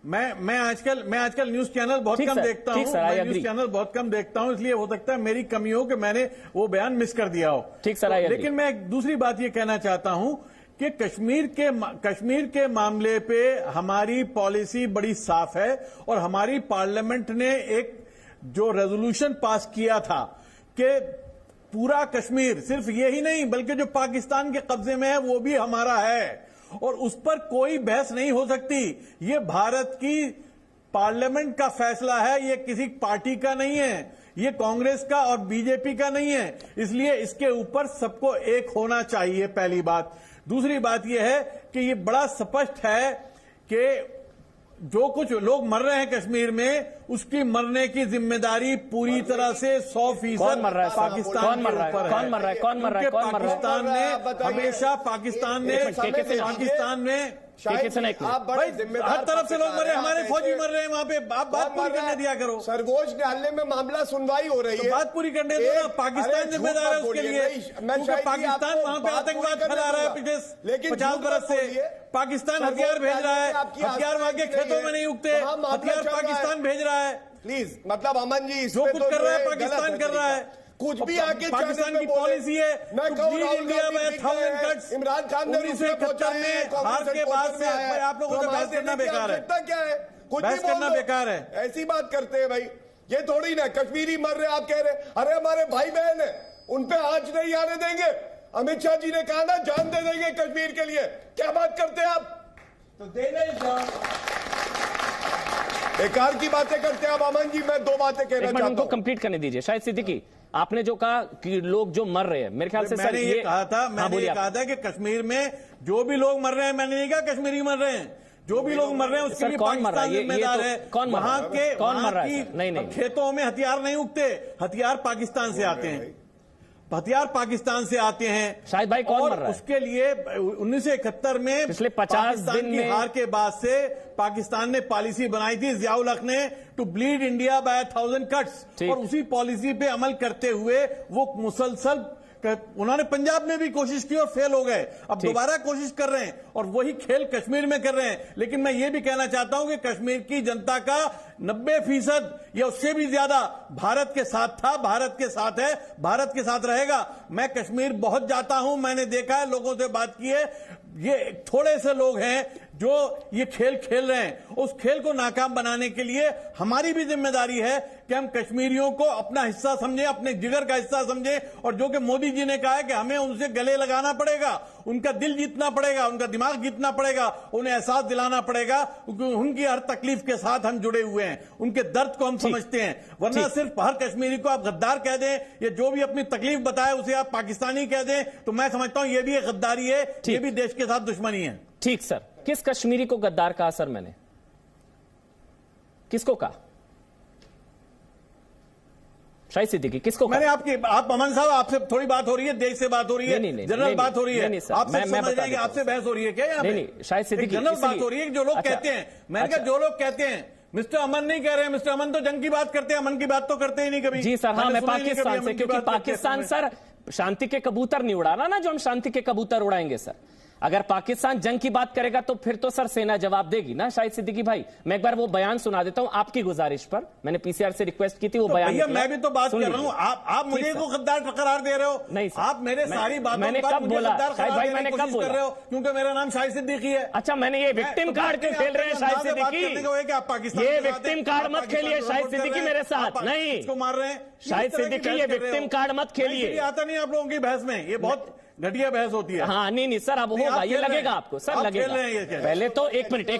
मैं आजकल न्यूज चैनल बहुत कम देखता हूं, न्यूज चैनल बहुत कम देखता हूं, इसलिए हो सकता है मेरी कमी हो कि मैंने वो बयान मिस कर दिया हो। ठीक सर, लेकिन मैं एक दूसरी बात ये कहना चाहता हूं कि कश्मीर के मामले पे हमारी पॉलिसी बड़ी साफ है और हमारी पार्लियामेंट ने एक जो रेजोल्यूशन पास किया था कि पूरा कश्मीर, सिर्फ यही नहीं बल्कि जो पाकिस्तान के कब्जे में है वो भी हमारा है और उस पर कोई बहस नहीं हो सकती। ये भारत की पार्लियामेंट का फैसला है, ये किसी पार्टी का नहीं है, ये कांग्रेस का और बीजेपी का नहीं है, इसलिए इसके ऊपर सबको एक होना चाहिए, पहली बात। दूसरी बात यह है कि ये बड़ा स्पष्ट है कि जो कुछ लोग मर रहे हैं कश्मीर में, उसकी मरने की जिम्मेदारी पूरी तरह से 100% पाकिस्तान के ऊपर है। कौन मर रहा है? पाकिस्तान ने हमेशा पाकिस्तान ने हर तरफ से लोग मर रहे हैं, हमारे फौजी मर रहे हैं वहां पे। आप बात पूरी करने दिया करो। सर्वोच्च न्यायालय में मामला सुनवाई हो रही है, बात पूरी करने दो ना। पाकिस्तान जिम्मेदार है उसके लिए, क्योंकि पाकिस्तान वहां पे आतंकवाद फैला रहा है पिछले 50 बरस से। पाकिस्तान हथियार भेज रहा है, हथियार वहां के खेतों में नहीं उगते, हथियार पाकिस्तान भेज रहा है। प्लीज, मतलब अमन जी, जो कुछ कर रहा है पाकिस्तान कर रहा है, कुछ भी आके पाकिस्तान की पॉलिसी है। मैं कहूं इंडिया में 1000 कट्स इमरान खान ने 1971 में हार के बाद से आप लोगों से बहस करना बेकार है। क्या है? कुछ बहस करना बेकार है। ऐसी बात करते हैं भाई, ये थोड़ी ना कश्मीरी मर रहे आप कह रहे, अरे हमारे भाई बहन है, उन पे आंच नहीं आने देंगे। अमित शाह जी ने कहा ना जान दे देंगे कश्मीर के लिए। क्या बात करते हैं आप? तो देना ही जान। बेकार की बातें करते हैं आप। अमन जी, मैं दो बातें कहना चाहता हूं। उनको कंप्लीट करने दीजिए। शायद सिद्दीकी, आपने जो कहा कि लोग जो मर रहे हैं, मेरे ख्याल से मैंने ये कहा था, मैंने ये कहा था कि कश्मीर में जो भी लोग मर रहे हैं, मैंने नहीं कहा कश्मीरी मर रहे हैं, जो भी लोग मर रहे हैं उसके लिए पाकिस्तान जिम्मेदार है। वहां के नहीं, खेतों में हथियार नहीं उगते, हथियार पाकिस्तान से आते हैं, हथियार पाकिस्तान से आते हैं। शायद भाई कौन मर रहा है? उसके लिए 1971 में पिछले 50 दिन की हार के बाद से पाकिस्तान ने पॉलिसी बनाई थी, जियाउल हक ने, to bleed India by 1000 cuts, और उसी पॉलिसी पे अमल करते हुए वो मुसलसल उन्होंने पंजाब में भी कोशिश की और फेल हो गए, अब दोबारा कोशिश कर रहे हैं और वही खेल कश्मीर में कर रहे हैं। लेकिन मैं ये भी कहना चाहता हूं कि कश्मीर की जनता का 90% या उससे भी ज्यादा भारत के साथ था, भारत के साथ है, भारत के साथ रहेगा। मैं कश्मीर बहुत जाता हूं, मैंने देखा है, लोगों से बात की है। ये थोड़े से लोग हैं जो ये खेल खेल रहे हैं। उस खेल को नाकाम बनाने के लिए हमारी भी जिम्मेदारी है कि हम कश्मीरियों को अपना हिस्सा समझें, अपने जिगर का हिस्सा समझें। और जो कि मोदी जी ने कहा है कि हमें उनसे गले लगाना पड़ेगा, उनका दिल जीतना पड़ेगा, उनका दिमाग जीतना पड़ेगा, उन्हें एहसास दिलाना पड़ेगा, क्योंकि उनकी हर तकलीफ के साथ हम जुड़े हुए हैं, उनके दर्द को हम समझते हैं। वरना सिर्फ हर कश्मीरी को आप गद्दार कह दें या जो भी अपनी तकलीफ बताए उसे आप पाकिस्तानी कह दें, तो मैं समझता हूं ये भी एक गद्दारी है, ये भी देश के साथ दुश्मनी है। ठीक सर, किस कश्मीरी को गद्दार कहा सर? मैंने किसको कहा? शाहिद सिद्दीकी, किसको मैंने आप अमन साहब, आपसे थोड़ी बात हो रही है, देश से बात हो रही है, जनरल बात हो रही है, आपसे आपसे बहस हो रही है क्या? नहीं, शाहिद सिद्दीकी, जनरल बात हो रही है। जो लोग कहते हैं, मैंने कहा जो लोग कहते हैं, मिस्टर अमन नहीं कह रहे हैं, मिस्टर अमन तो जंग की बात करते हैं, अमन की बात तो करते ही नहीं कभी। जी सर, हाँ, मैं पाकिस्तान से, क्योंकि पाकिस्तान सर शांति के कबूतर नहीं उड़ा रहा ना, जो हम शांति के कबूतर उड़ाएंगे सर। अगर पाकिस्तान जंग की बात करेगा तो फिर तो सर सेना जवाब देगी ना। शाहिद सिद्दीकी भाई, मैं एक बार वो बयान सुना देता हूं आपकी गुजारिश पर, मैंने पीसीआर से रिक्वेस्ट की थी, वो बयान। भैया मैं भी तो बात कर रहा हूं, आप मुझे को गद्दार करार दे रहे हो? नहीं सर, आप मेरे सारी बातों मैंने कब बोला शाहिद भाई? मैंने कब बोला? कर रहे हो क्योंकि मेरा नाम शाहिद सिद्दीकी है। अच्छा, मैंने ये विक्टिम कार्ड क्यों खेल रहे हैं शाहिद सिद्दीकी? ये विक्टिम कार्ड मत खेलिए शाहिद सिद्दीकी मेरे साथ। नहीं, इसको मार रहे हैं शाहिद सिद्दीकी, ये विक्टिम कार्ड मत खेलिए। आता नहीं आप लोगों की बहस में, ये बहुत घटिया बहस होती है। हाँ नहीं सर, अब होगा, ये लगेगा आपको सर, लगेगा। पहले तो एक मिनट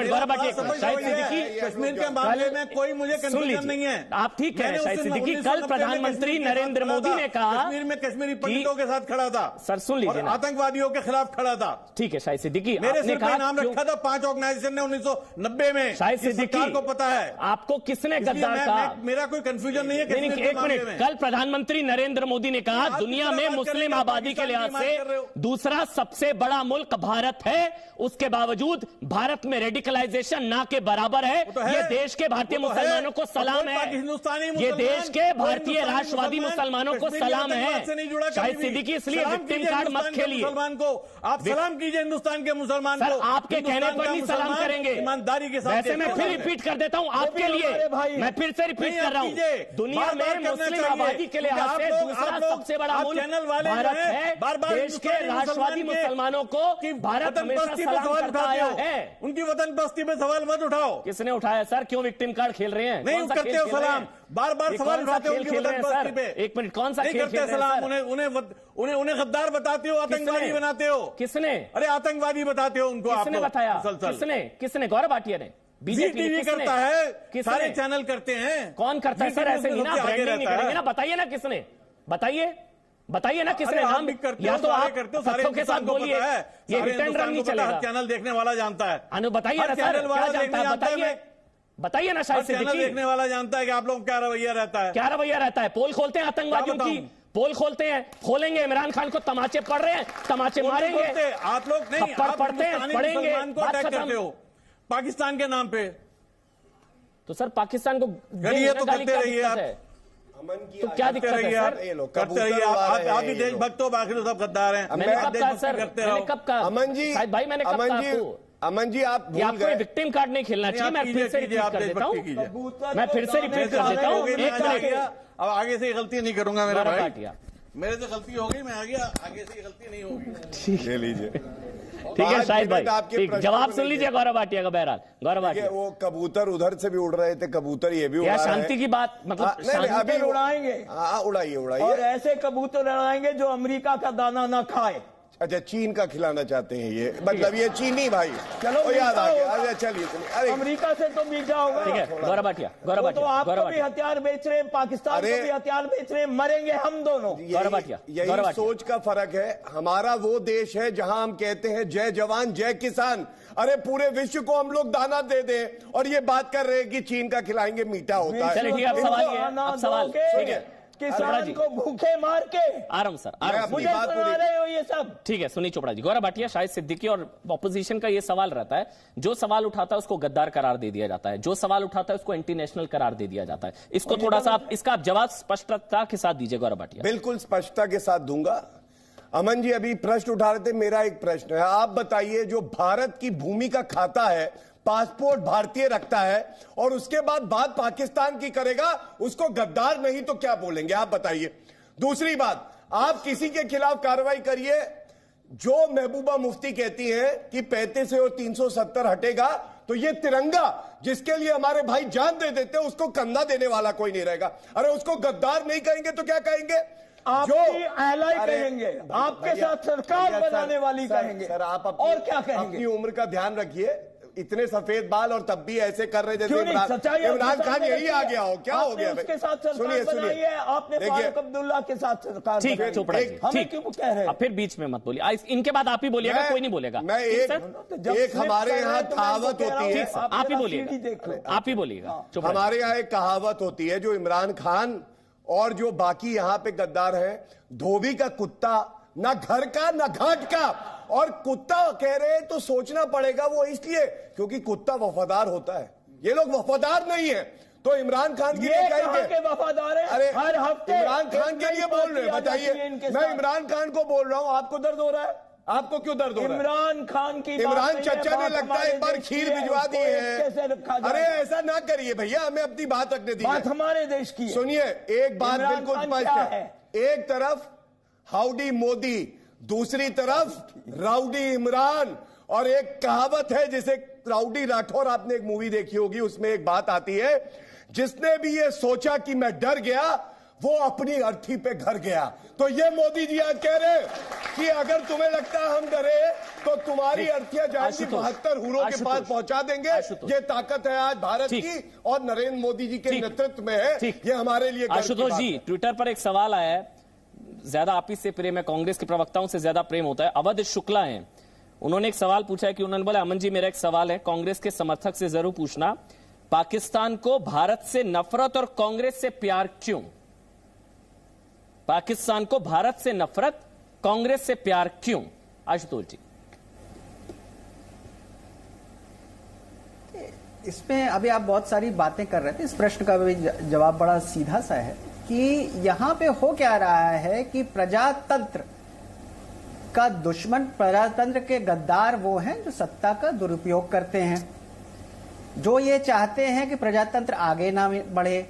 गौरव भाटिया, शाहिद सिद्दीकी, कश्मीर के मामले में कोई मुझे कंफ्यूजन नहीं है। आप ठीक कह रहे हैं शाहिद सिद्दीकी, कल प्रधानमंत्री नरेंद्र मोदी ने कहा कश्मीर में कश्मीरी पंडितों के साथ खड़ा था सर, सुन लीजिए ना, आतंकवादियों के खिलाफ खड़ा था। ठीक है शाहिद सिद्दीकी, मेरे सिर पे नाम रखा था 5 ऑर्गेनाइजेशन ने 1990 में। शाहिद सिद्दीकी को पता है आपको किसने गद्दार कहा? मेरा कोई कंफ्यूजन नहीं है। एक मिनट, कल प्रधानमंत्री नरेंद्र मोदी ने कहा दुनिया में मुस्लिम आबादी के लिहाज से दूसरा सबसे बड़ा मुल्क भारत है, उसके बावजूद भारत में रेडिकलाइजेशन ना के बराबर है। ये देश के भारतीय मुसलमानों को सलाम है, ये देश के भारतीय राष्ट्रवादी मुसलमानों को सलाम है। शाहिद सिद्दीकी, इसलिए विक्टिम कार्ड मत खेलिए। मुसलमान को आप सलाम कीजिए, हिंदुस्तान के मुसलमान सर, को। आपके कहने पर नहीं सलाम करेंगे, ईमानदारी के साथ। वैसे मैं फिर रिपीट कर देता हूं आपके लिए, मैं फिर से रिपीट कर रहा हूं, दुनिया में मुस्लिम आबादी के लिहाज से दूसरा सबसे बड़ा मुल्क भारत है। देश के राष्ट्रवादी मुसलमानों को भारत हमेशा सलाम करता आया है। उनकी वतन बस्ती पे सवाल मत उठाओ। किसने उठाया सर? क्यों विक्टिम कार्ड खेल रहे हैं? नहीं करते हो सलाम, बार बार सवाल उठाते हो उनकी वतन बस्ती पे। एक मिनट, कौन सा खेल खेल रहे हैं सलाम? उन्हें गद्दार बताते हो, आतंकवादी बनाते हो। किसने? अरे आतंकवादी बताते हो उनको। किसने बताया? किसने? गौरव भाटिया ने? बीजेपी टीवी करता है, सारे चैनल करते हैं। कौन करता है सर? ऐसे नहीं ना, ब्रांडिंग नहीं करेंगे ना। बताइए ना किसने, बताइए ना किसने नाम। या तो आप तथ्यों के साथ बोलिए, ये हिट एंड रन नहीं चलेगा। चैनल देखने वाला जानता है। बताइए ना सर, क्या जानता है? बताइए ना शाहिद सिद्दीकी। देखने वाला जानता है कि आप लोग क्या रवैया रहता है। क्या रवैया रहता है? पोल खोलते हैं आतंकवादियों की, पोल खोलते हैं, खोलेंगे। इमरान खान को तमाचे पड़ रहे हैं, तमाचे मारेंगे। आप लोग नहीं, थप्पड़ पड़ते हैं, पड़ेंगे। अटैक करते हो पाकिस्तान के नाम पे। तो सर पाकिस्तान को ये तो करते रहिए आप, तो क्या दिक्कत है सर? करते रहिए आप भी देशभक्त हो, बाकी तो सब गद्दार हैं। मैंने कब कहा सर? मैंने कब कहा? अमन जी, भाई मैंने कब कहा आपको? अमन जी, आप आपको विक्टिम कार्ड नहीं खेलना चाहिए। मैं फिर से रिपीट कर देता हूँ, मैं फिर से रिपीट कर देता हूँ। अब आगे से गलती नहीं करूंगा मेरा भाई, मेरे से गलती हो गई, मैं आ गया, आगे से गलती नहीं होगी। ले लीजिए, ठीक है शाहिद भाई, ठीक, जवाब सुन लीजिए गौरव भाटिया का। बहरहाल गौरव भाटिया, वो कबूतर उधर से भी उड़ रहे थे, कबूतर ये भी उड़ा रहे हैं। शांति की बात, मतलब अभी उड़ाएंगे। हाँ, उड़ाइए और ऐसे कबूतर उड़ाएंगे जो अमेरिका का दाना ना खाए। अच्छा, चीन का खिलाना चाहते हैं ये, मतलब ये चीनी भाई। चलो याद आ गया। अरे चलिए, अरे अमेरिका से तो बीजा होगा। ठीक है गौरव भाटिया, गौरव भाटिया, तो आपको भी हथियार बेच रहे हैं, पाकिस्तान को भी हथियार बेच रहे हैं, मरेंगे हम दोनों। यही सोच का फर्क है। हमारा वो देश है जहां हम कहते हैं जय जवान जय किसान। अरे पूरे विश्व को हम लोग दाना दे दें और ये बात कर रहे हैं कि चीन का खिलाएंगे, मीठा होता है। चलिए ठीक है, अब सवाल ठीक है, किसान को भूखे मार के आराम सर, मुझे सुना रहे हो ये सब। ठीक है, सुनिए चोपड़ा जी। गौरव भाटिया, शाहिद सिद्दीकी और ऑपोजिशन का ये सवाल रहता है, जो सवाल उठाता है उसको गद्दार करार दे दिया जाता है, जो सवाल उठाता है उसको एंटी नेशनल करार दे दिया जाता है। इसको थोड़ा सा इसका आप जवाब स्पष्टता के साथ दीजिए गौरव भाटिया। बिल्कुल स्पष्टता के साथ दूंगा। अमन जी अभी प्रश्न उठा रहे थे, मेरा एक प्रश्न है, आप बताइए, जो भारत की भूमि का खाता है, पासपोर्ट भारतीय रखता है और उसके बाद बात पाकिस्तान की करेगा, उसको गद्दार नहीं तो क्या बोलेंगे? आप बताइए। दूसरी बात, आप किसी के खिलाफ कार्रवाई करिए, जो महबूबा मुफ्ती कहती है कि 35 से और 370 हटेगा तो ये तिरंगा जिसके लिए हमारे भाई जान दे देते हैं उसको कंधा देने वाला कोई नहीं रहेगा। अरे उसको गद्दार नहीं कहेंगे तो क्या कहेंगे? आपकी एलाई कहेंगे, आपके साथ सरकार बनाने वाली कहेंगे। सर आप और क्या कहेंगे? अपनी उम्र का ध्यान रखिए। इतने सफेद बाल और तब भी ऐसे कर रहे जैसे इमरान खान यही आ गया हो। क्या हो गया? उसके साथ सरकार बनाई है आपने, फारूक अब्दुल्ला के साथ सरकार। ठीक है चोपड़ा जी, हमें क्यों कह रहे हैं? अब फिर बीच में मत बोलिए, इनके बाद आप ही बोलिएगा, कोई नहीं बोलेगा। मैं एक हमारे यहाँ कहावत होती है, आप ही बोलिएगा, आप ही बोलिएगा। हमारे यहाँ एक कहावत होती है, जो इमरान खान और जो बाकी यहाँ पे गद्दार हैं, धोबी का कुत्ता ना घर का ना घाट का। और कुत्ता कह रहे हैं तो सोचना पड़ेगा, वो इसलिए क्योंकि कुत्ता वफादार होता है, ये लोग वफादार नहीं है। तो इमरान खान के लिए कहेंगे वफादार है। अरे हर हफ्ते इमरान खान के लिए बोल रहे हैं, बताइए। मैं इमरान खान को बोल रहा हूं, आपको दर्द हो रहा है? आपको क्यों दर्द हो रहा है? इमरान खान की इमरान चचा ने लगता है एक बार खीर भिजवा दी है। अरे ऐसा ना करिए भैया, हमें अपनी बात रखने दीजिए। बात हमारे देश की। सुनिए, एक बात बिल्कुल स्पष्ट है, एक तरफ हाउडी मोदी, दूसरी तरफ राउडी इमरान। और एक कहावत है जिसे राउडी राठौर, आपने एक मूवी देखी होगी, उसमें एक बात आती है, जिसने भी ये सोचा कि मैं डर गया वो अपनी अर्थी पे घर गया। तो ये मोदी जी आज कह रहे कि अगर तुम्हें लगता है हम डरे तो तुम्हारी अर्थियां जाएंगी 72 हुरों के पास पहुंचा देंगे। ये ताकत है आज भारत की और नरेंद्र मोदी जी के नेतृत्व में है। ये हमारे लिए आशुतोष जी, ट्विटर पर एक सवाल आया है, ज्यादा आप ही से प्रेम है, कांग्रेस के प्रवक्ताओं से ज्यादा प्रेम होता है। अवध शुक्ला हैं, उन्होंने एक सवाल पूछा है कि उन्होंने बोला, अमन जी मेरा एक सवाल है, कांग्रेस के समर्थक से जरूर पूछना, पाकिस्तान को भारत से नफरत और कांग्रेस से प्यार क्यों? पाकिस्तान को भारत से नफरत, कांग्रेस से प्यार क्यों? आशुतोष जी। इसमें अभी आप बहुत सारी बातें कर रहे थे, इस प्रश्न का भी जवाब बड़ा सीधा सा है कि यहां पे हो क्या रहा है कि प्रजातंत्र का दुश्मन, प्रजातंत्र के गद्दार वो हैं जो सत्ता का दुरुपयोग करते हैं, जो ये चाहते हैं कि प्रजातंत्र आगे ना बढ़े,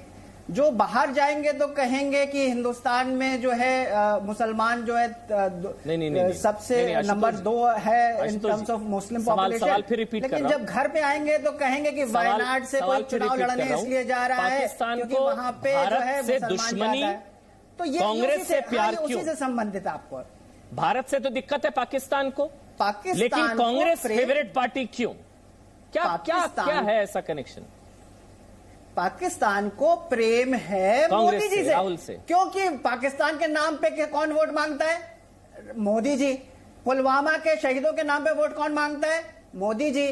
जो बाहर जाएंगे तो कहेंगे कि हिंदुस्तान में जो है मुसलमान जो है सबसे नंबर 2 है in terms of Muslim population. लेकिन जब घर पे आएंगे तो कहेंगे कि वायनाड से कोई चुनाव लड़ने इसलिए जा रहा है क्योंकि वहां पे जो है मुसलमान ज्यादा है। तो ये कांग्रेस से प्यार क्यों? उसी से संबंधित आपको भारत से तो दिक्कत है पाकिस्तान को, पाकिस्तान लेकिन कांग्रेस फेवरेट पार्टी क्यों? क्या है ऐसा कनेक्शन? पाकिस्तान को प्रेम है मोदी जी से, राहुल से, क्योंकि पाकिस्तान के नाम पे कौन वोट मांगता है? मोदी जी। पुलवामा के शहीदों के नाम पे वोट कौन मांगता है? मोदी जी।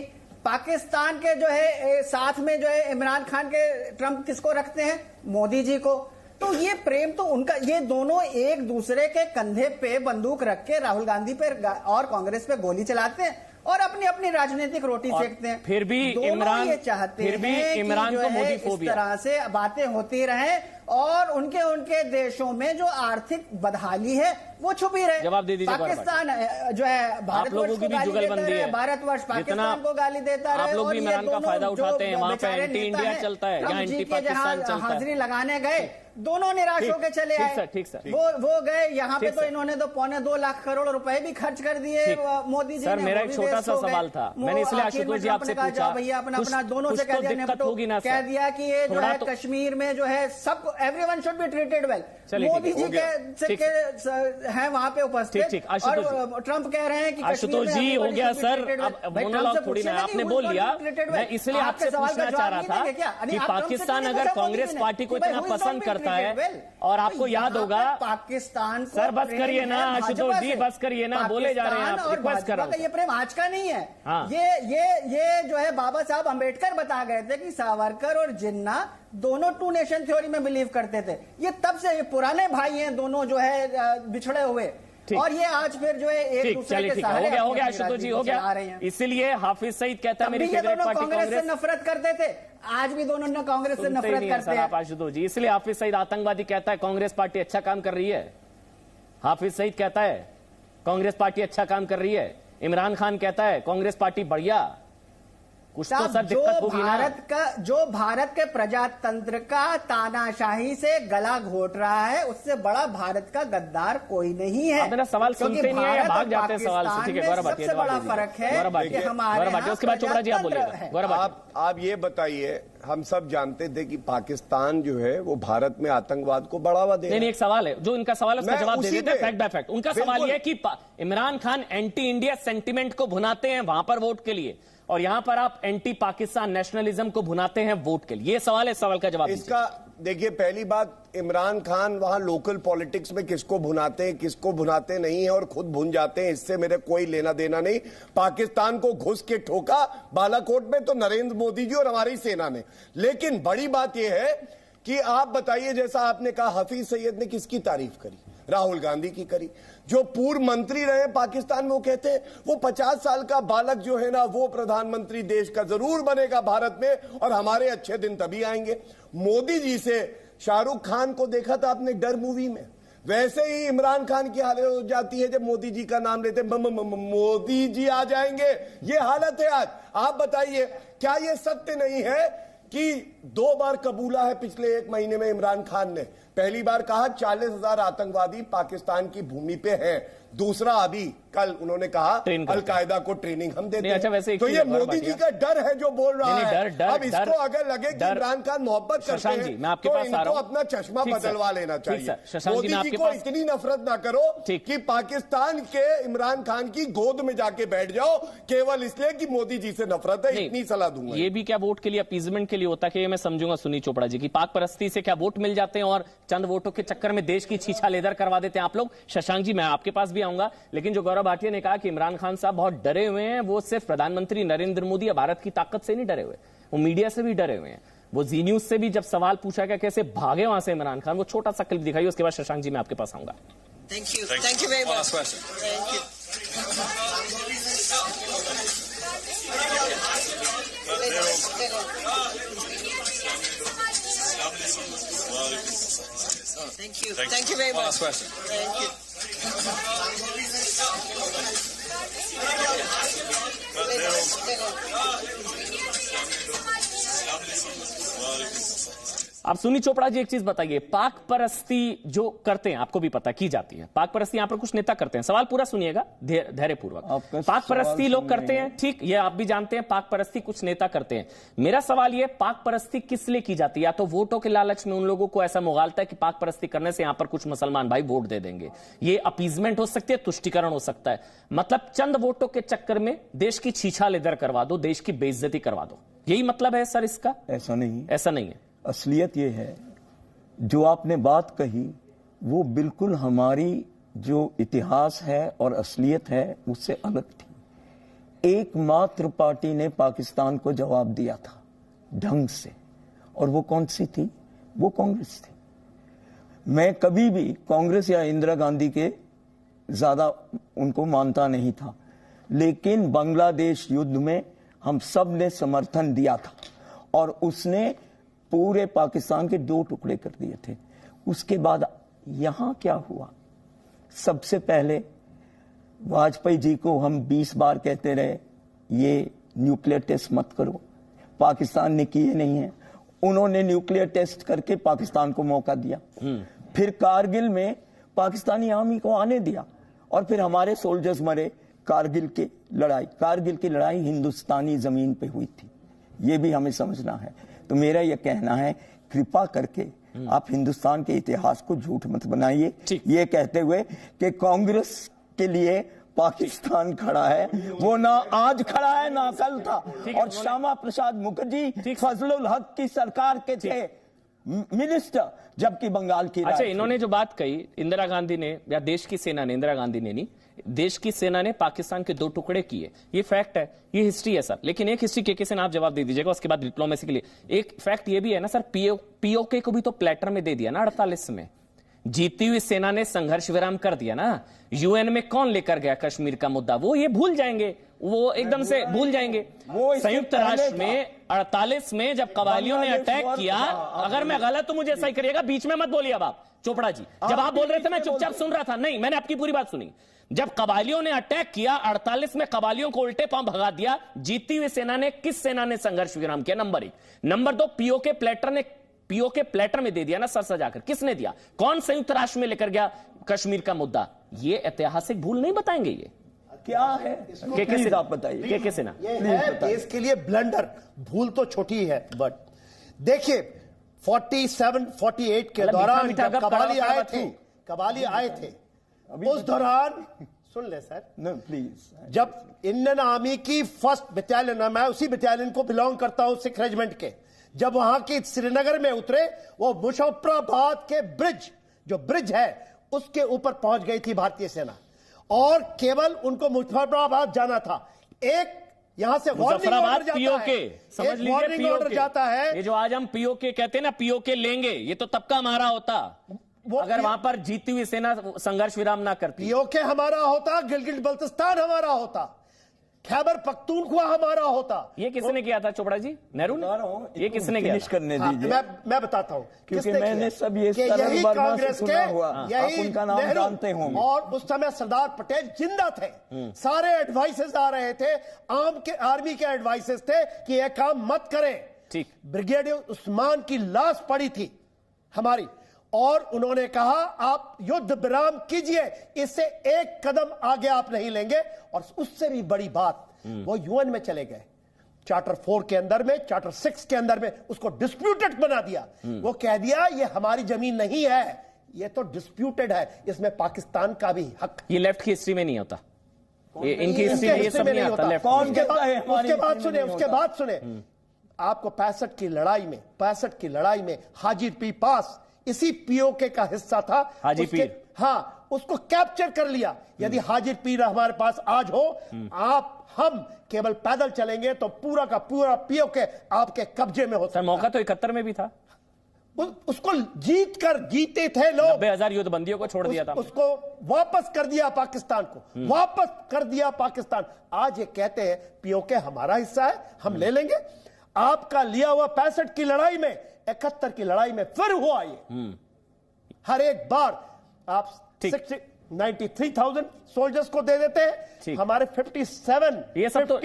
पाकिस्तान के जो है साथ में जो है इमरान खान के ट्रंप किसको रखते हैं? मोदी जी को। तो ये प्रेम तो उनका, ये दोनों एक दूसरे के कंधे पे बंदूक रख के राहुल गांधी पे और कांग्रेस पे गोली चलाते हैं और अपनी अपनी राजनीतिक रोटी सेकते हैं। फिर भी इमरान ये चाहते हैं इमरान को मोदी इस तरह से बातें होती रहें और उनके देशों में जो आर्थिक बदहाली है वो छुपी रहे। जवाब दे दीजिए। पाकिस्तान जो है भारतवर्ष को गाली देता है, भारतवर्ष पाकिस्तान को गाली देता है, आप लोग भी इमरान का फायदा उठाते हैं, वहां पे एंटी इंडिया चलता है, यहाँ एंटी पाकिस्तान चलता है। हाजिरी लगाने गए, दोनों निराश होकर चले आए। ठीक सर। वो गए यहाँ पे तो इन्होंने तो 2.25 लाख करोड़ रुपए भी खर्च कर दिए मोदी जी ने। सर मेरा एक छोटा सा सवाल था, मैंने इसलिए आशुतोष जी आपसे पूछा, भैया अपना दोनों से कह दिया कि ये जो है कश्मीर में जो है सब everyone should be treated well. Modi ji के हैं वहां पे उपस्थित और ट्रंप कह रहे हैं कि आशुतोष जी हो गया सर, अब मोनोलॉग थोड़ी ना, आपने बोल लिया। मैं इसलिए आपसे पूछना चाह रहा था कि पाकिस्तान अगर कांग्रेस पार्टी को इतना पसंद करता है, और आपको याद होगा पाकिस्तान को, सर बस करिए ना आशुतोष जी, बस करिए ना, बोले जा रहे हैं आप, रिक्वेस्ट कर रहा हूं। ये प्रेम आज का नहीं है। हाँ। ये जो है बाबा साहब अंबेडकर बता गए थे कि सावरकर और जिन्ना दोनों 2 नेशन थ्योरी में बिलीव करते थे। ये तब से ये पुराने भाई हैं दोनों जो है बिछड़े हुए, और ये आज फिर जो है एक दूसरे के सहारे हो गया आशुतोष जी, हो गया। इसीलिए हाफिज सईद कहता है मेरी फेवरेट पार्टी कांग्रेस से नफरत करते थे, आज भी दोनों ने कांग्रेस से नफरत करते हैं। आशुतोष जी, इसलिए हाफिज सईद आतंकवादी कहता है कांग्रेस पार्टी अच्छा काम कर रही है। हाफिज सईद कहता है कांग्रेस पार्टी अच्छा काम कर रही है, इमरान खान कहता है कांग्रेस पार्टी बढ़िया। कुछ तो सर दिक्कत होगी ना। जो भारत के प्रजातंत्र का तानाशाही से गला घोट रहा है, उससे बड़ा भारत का गद्दार कोई नहीं है। मेरा सवाल सुनते नहीं है, भाग जाते हैं सवाल से। ठीक है, गौरव भाटिया, सबसे बड़ा फर्क है कि हमारे उसके बाद चोपड़ा जी आप बोलिएगा। आप ये बताइए, हम सब जानते थे कि पाकिस्तान जो है वो भारत में आतंकवाद को बढ़ावा दे। नहीं, एक सवाल है, जो इनका सवाल है उसका जवाब दे देते हैं फैक्ट बाय फैक्ट। उनका सवाल यह है कि Imran Khan anti India sentiment को भुनाते हैं वहां पर वोट के लिए, और यहां पर आप एंटी पाकिस्तान नेशनलिज्म को भुनाते हैं वोट के लिए। ये सवाल है, सवाल का जवाब इसका देखिए। पहली बात, इमरान खान वहां लोकल पॉलिटिक्स में किसको भुनाते हैं किसको भुनाते नहीं है और खुद भुन जाते हैं, इससे मेरे कोई लेना देना नहीं। पाकिस्तान को घुस के ठोका बालाकोट में तो नरेंद्र मोदी जी और हमारी सेना ने। लेकिन बड़ी बात यह है कि आप बताइए, जैसा आपने कहा हाफिज सईद ने किसकी तारीफ करी? राहुल गांधी की करी। जो पूर्व मंत्री रहे पाकिस्तान में वो कहते हैं वो 50 साल का बालक जो है ना वो प्रधानमंत्री देश का जरूर बनेगा भारत में, और हमारे अच्छे दिन तभी आएंगे। मोदी जी से शाहरुख खान को देखा था आपने डर मूवी में, वैसे ही इमरान खान की हालत हो जाती है जब मोदी जी का नाम लेते मोदी जी आ जाएंगे। ये हालत है आज। आप बताइए, क्या ये सत्य नहीं है कि 2 बार कबूला है पिछले 1 महीने में इमरान खान ने पहली बार कहा 40,000 आतंकवादी पाकिस्तान की भूमि पे हैं। दूसरा, अभी कल उन्होंने कहा अलकायदा को ट्रेनिंग हम देते हैं। अच्छा, वैसे तो ये मोदी जी का डर है जो बोल रहा है। अब इसको अगर लगे कि इमरान खान मोहब्बत करते हैं मैं आपके तो पास इनको अपना चश्मा बदलवा लेना चाहिए। मोदी जी को इतनी नफरत ना करो कि पाकिस्तान के इमरान खान की गोद में जाके बैठ जाओ केवल इसलिए कि मोदी जी से नफरत है। इतनी सलाह दूंगा। ये भी क्या वोट के लिए, अपीजमेंट के लिए होता है कि मैं समझूंगा सुनी चोपड़ा जी की पाक परस्ती से क्या वोट मिल जाते हैं और चंद वोटों के चक्कर में देश की छीछा लेदर करवा देते हैं आप लोग। शशांक जी, मैं आपके पास भी आऊंगा, लेकिन जो गौरव भाटिया ने कहा कि इमरान खान साहब बहुत डरे हुए हैं, वो सिर्फ प्रधानमंत्री नरेंद्र मोदी या भारत की ताकत से नहीं डरे हुए, वो मीडिया से भी डरे हुए हैं। वो जी न्यूज से भी जब सवाल पूछा गया कैसे भागे वहां से इमरान खान, वो छोटा सा क्लिप दिखाइए, उसके बाद शशांक जी मैं आपके पास आऊंगा। Thank you very much. Thank you. Thank you very much. Thank you. आप सुनी चोपड़ा जी एक चीज बताइए, पाक परस्ती जो करते हैं आपको भी पता की जाती है, पाक परस्ती यहां पर कुछ नेता करते हैं, सवाल पूरा सुनिएगा धैर्यपूर्वक। पाक परस्ती लोग करते हैं, ठीक, ये आप भी जानते हैं, पाक परस्ती कुछ नेता करते हैं। मेरा सवाल ये, पाक परस्ती किस लिए की जाती है? या तो वोटों के लालच में उन लोगों को ऐसा मुगालता है कि पाक परस्ती करने से यहां पर कुछ मुसलमान भाई वोट दे देंगे, ये अपीजमेंट हो सकती है, तुष्टिकरण हो सकता है, मतलब चंद वोटों के चक्कर में देश की छीछा लेदर करवा दो, देश की बेइज्जती करवा दो, यही मतलब है सर इसका? ऐसा नहीं, ऐसा नहीं है। असलियत ये है, जो आपने बात कही वो बिल्कुल हमारी जो इतिहास है और असलियत है उससे अलग थी। एकमात्र पार्टी ने पाकिस्तान को जवाब दिया था ढंग से, और वो कौन सी थी? वो कांग्रेस थी। मैं कभी भी कांग्रेस या इंदिरा गांधी के ज्यादा उनको मानता नहीं था, लेकिन बांग्लादेश युद्ध में हम सब ने समर्थन दिया था और उसने पूरे पाकिस्तान के 2 टुकड़े कर दिए थे। उसके बाद यहां क्या हुआ? सबसे पहले वाजपेयी जी को हम 20 बार कहते रहे ये न्यूक्लियर टेस्ट मत करो, पाकिस्तान ने किए नहीं है, उन्होंने न्यूक्लियर टेस्ट करके पाकिस्तान को मौका दिया। फिर कारगिल में पाकिस्तानी आर्मी को आने दिया और फिर हमारे सोल्जर्स मरे। कारगिल की लड़ाई हिंदुस्तानी जमीन पे हुई थी, ये भी हमें समझना है। तो मेरा यह कहना है, कृपा करके आप हिंदुस्तान के इतिहास को झूठ मत बनाइए, ये कहते हुए कि कांग्रेस के लिए पाकिस्तान खड़ा है, वो ना आज खड़ा है ना कल था। और श्यामा प्रसाद मुखर्जी फजलुल हक की सरकार के थे मिनिस्टर, जबकि बंगाल की। अच्छा, इन्होंने जो बात कही इंदिरा गांधी ने या देश की सेना ने, इंदिरा गांधी ने नहीं, देश की सेना ने पाकिस्तान के 2 टुकड़े किए, ये फैक्ट है, ये हिस्ट्री है सर। लेकिन एक हिस्ट्री के से आप जवाब दे दीजिएगा, उसके बाद डिप्लोमेसी के लिए एक फैक्ट ये भी है ना सर, पीओके को भी तो प्लेटर में दे दिया ना 48 में, जीती हुई सेना ने संघर्ष विराम कर दिया ना। यूएन में कौन लेकर गया कश्मीर का मुद्दा? वो ये भूल जाएंगे, वो एकदम से भूल जाएंगे। संयुक्त राष्ट्र में 48 में जब कबालियों ने अटैक किया, अगर मैं गलत तो मुझे सही करिएगा, बीच में मत बोलिए अब आप चोपड़ा जी, जब आप बोल रहे थे मैं चुपचाप सुन रहा था। नहीं, मैंने आपकी पूरी बात सुनी। जब कबालियों ने अटैक किया 48 में, कबालियों को उल्टे पांव भगा दिया, जीती हुई सेना ने, किस सेना ने संघर्ष विराम किया? नंबर 1। नंबर 2, पीओके प्लेटर में दे दिया ना सर सजाकर, किसने दिया? कौन संयुक्त राष्ट्र में लेकर गया कश्मीर का मुद्दा? ये ऐतिहासिक भूल नहीं बताएंगे, ये क्या है? प्लीज आप बताइए, के सेना देश के लिए ब्लंडर, भूल तो छोटी है, बट देखिए 47-48 के दौरान जब कबाली आए थे उस दौरान, सुन ले सर, नो प्लीज, जब इंडियन आर्मी की 1st बटालियन, मैं उसी बटालियन को बिलोंग करता हूं, 6 रेजिमेंट के, जब वहां की श्रीनगर में उतरे, वो मुजफ्फराबाद के जो ब्रिज है उसके ऊपर पहुंच गई थी भारतीय सेना, और केवल उनको मुजफ्फराबाद जाना था। एक यहां से वार्निंग ऑर्डर जाता है, समझ लीजिए पीओके जाता है, ये जो आज हम पीओके कहते हैं ना, पीओके लेंगे, ये तो तब का हमारा होता अगर वहां पर जीती हुई सेना संघर्ष विराम ना करती। पीओके हमारा होता, गिलगिट बल्तिस्तान हमारा होता, खैबर पख्तूनख्वा हमारा होता। ये किसने किया था चोपड़ा जी? नेहरू ने? ये किसने किया? करने दीजिए, मैं बताता हूं, क्योंकि मैंने सब ये यही कांग्रेस के, यही उनका नाम जानते होंगे। और उस समय सरदार पटेल जिंदा थे, सारे एडवाइसेस आ रहे थे, आर्मी के एडवाइसेस थे कि यह काम मत करें। ठीक, ब्रिगेडियर उस्मान की लाश पड़ी थी हमारी, और उन्होंने कहा आप युद्ध विराम कीजिए, इससे एक कदम आगे आप नहीं लेंगे। और उससे भी बड़ी बात, वो यूएन में चले गए, चार्टर 4 के अंदर में, चार्टर 6 के अंदर में उसको डिस्प्यूटेड बना दिया। वो कह दिया ये हमारी जमीन नहीं है, ये तो डिस्प्यूटेड है, इसमें पाकिस्तान का भी हक। ये लेफ्ट की हिस्ट्री में नहीं होता, ये इनकी हिस्ट्री में ये सब नहीं आता। लेफ्ट कौन कहता है? उसके बाद सुने आपको 65 की लड़ाई में हाजिर पी पास इसी पीओके का हिस्सा था। हाजी पीर, हाँ, उसको कैप्चर कर लिया। यदि हाजिर पीर हमारे पास आज हो, हम केवल पैदल चलेंगे तो पूरा का पूरा पीओके आपके कब्जे में होता। सर मौका तो 71 में भी था, उसको जीते थे लोग। 90,000 युद्धबंदियों को छोड़ दिया था, उसको वापस कर दिया पाकिस्तान को, वापस कर दिया पाकिस्तान। आज ये कहते हैं पीओके हमारा हिस्सा है, हम ले लेंगे। आपका लिया हुआ 65 की लड़ाई में, 71 की लड़ाई में फिर हुआ ये। हर एक बार आप 93,000 सोल्जर्स को दे देते हैं, हमारे 57। ये सब तो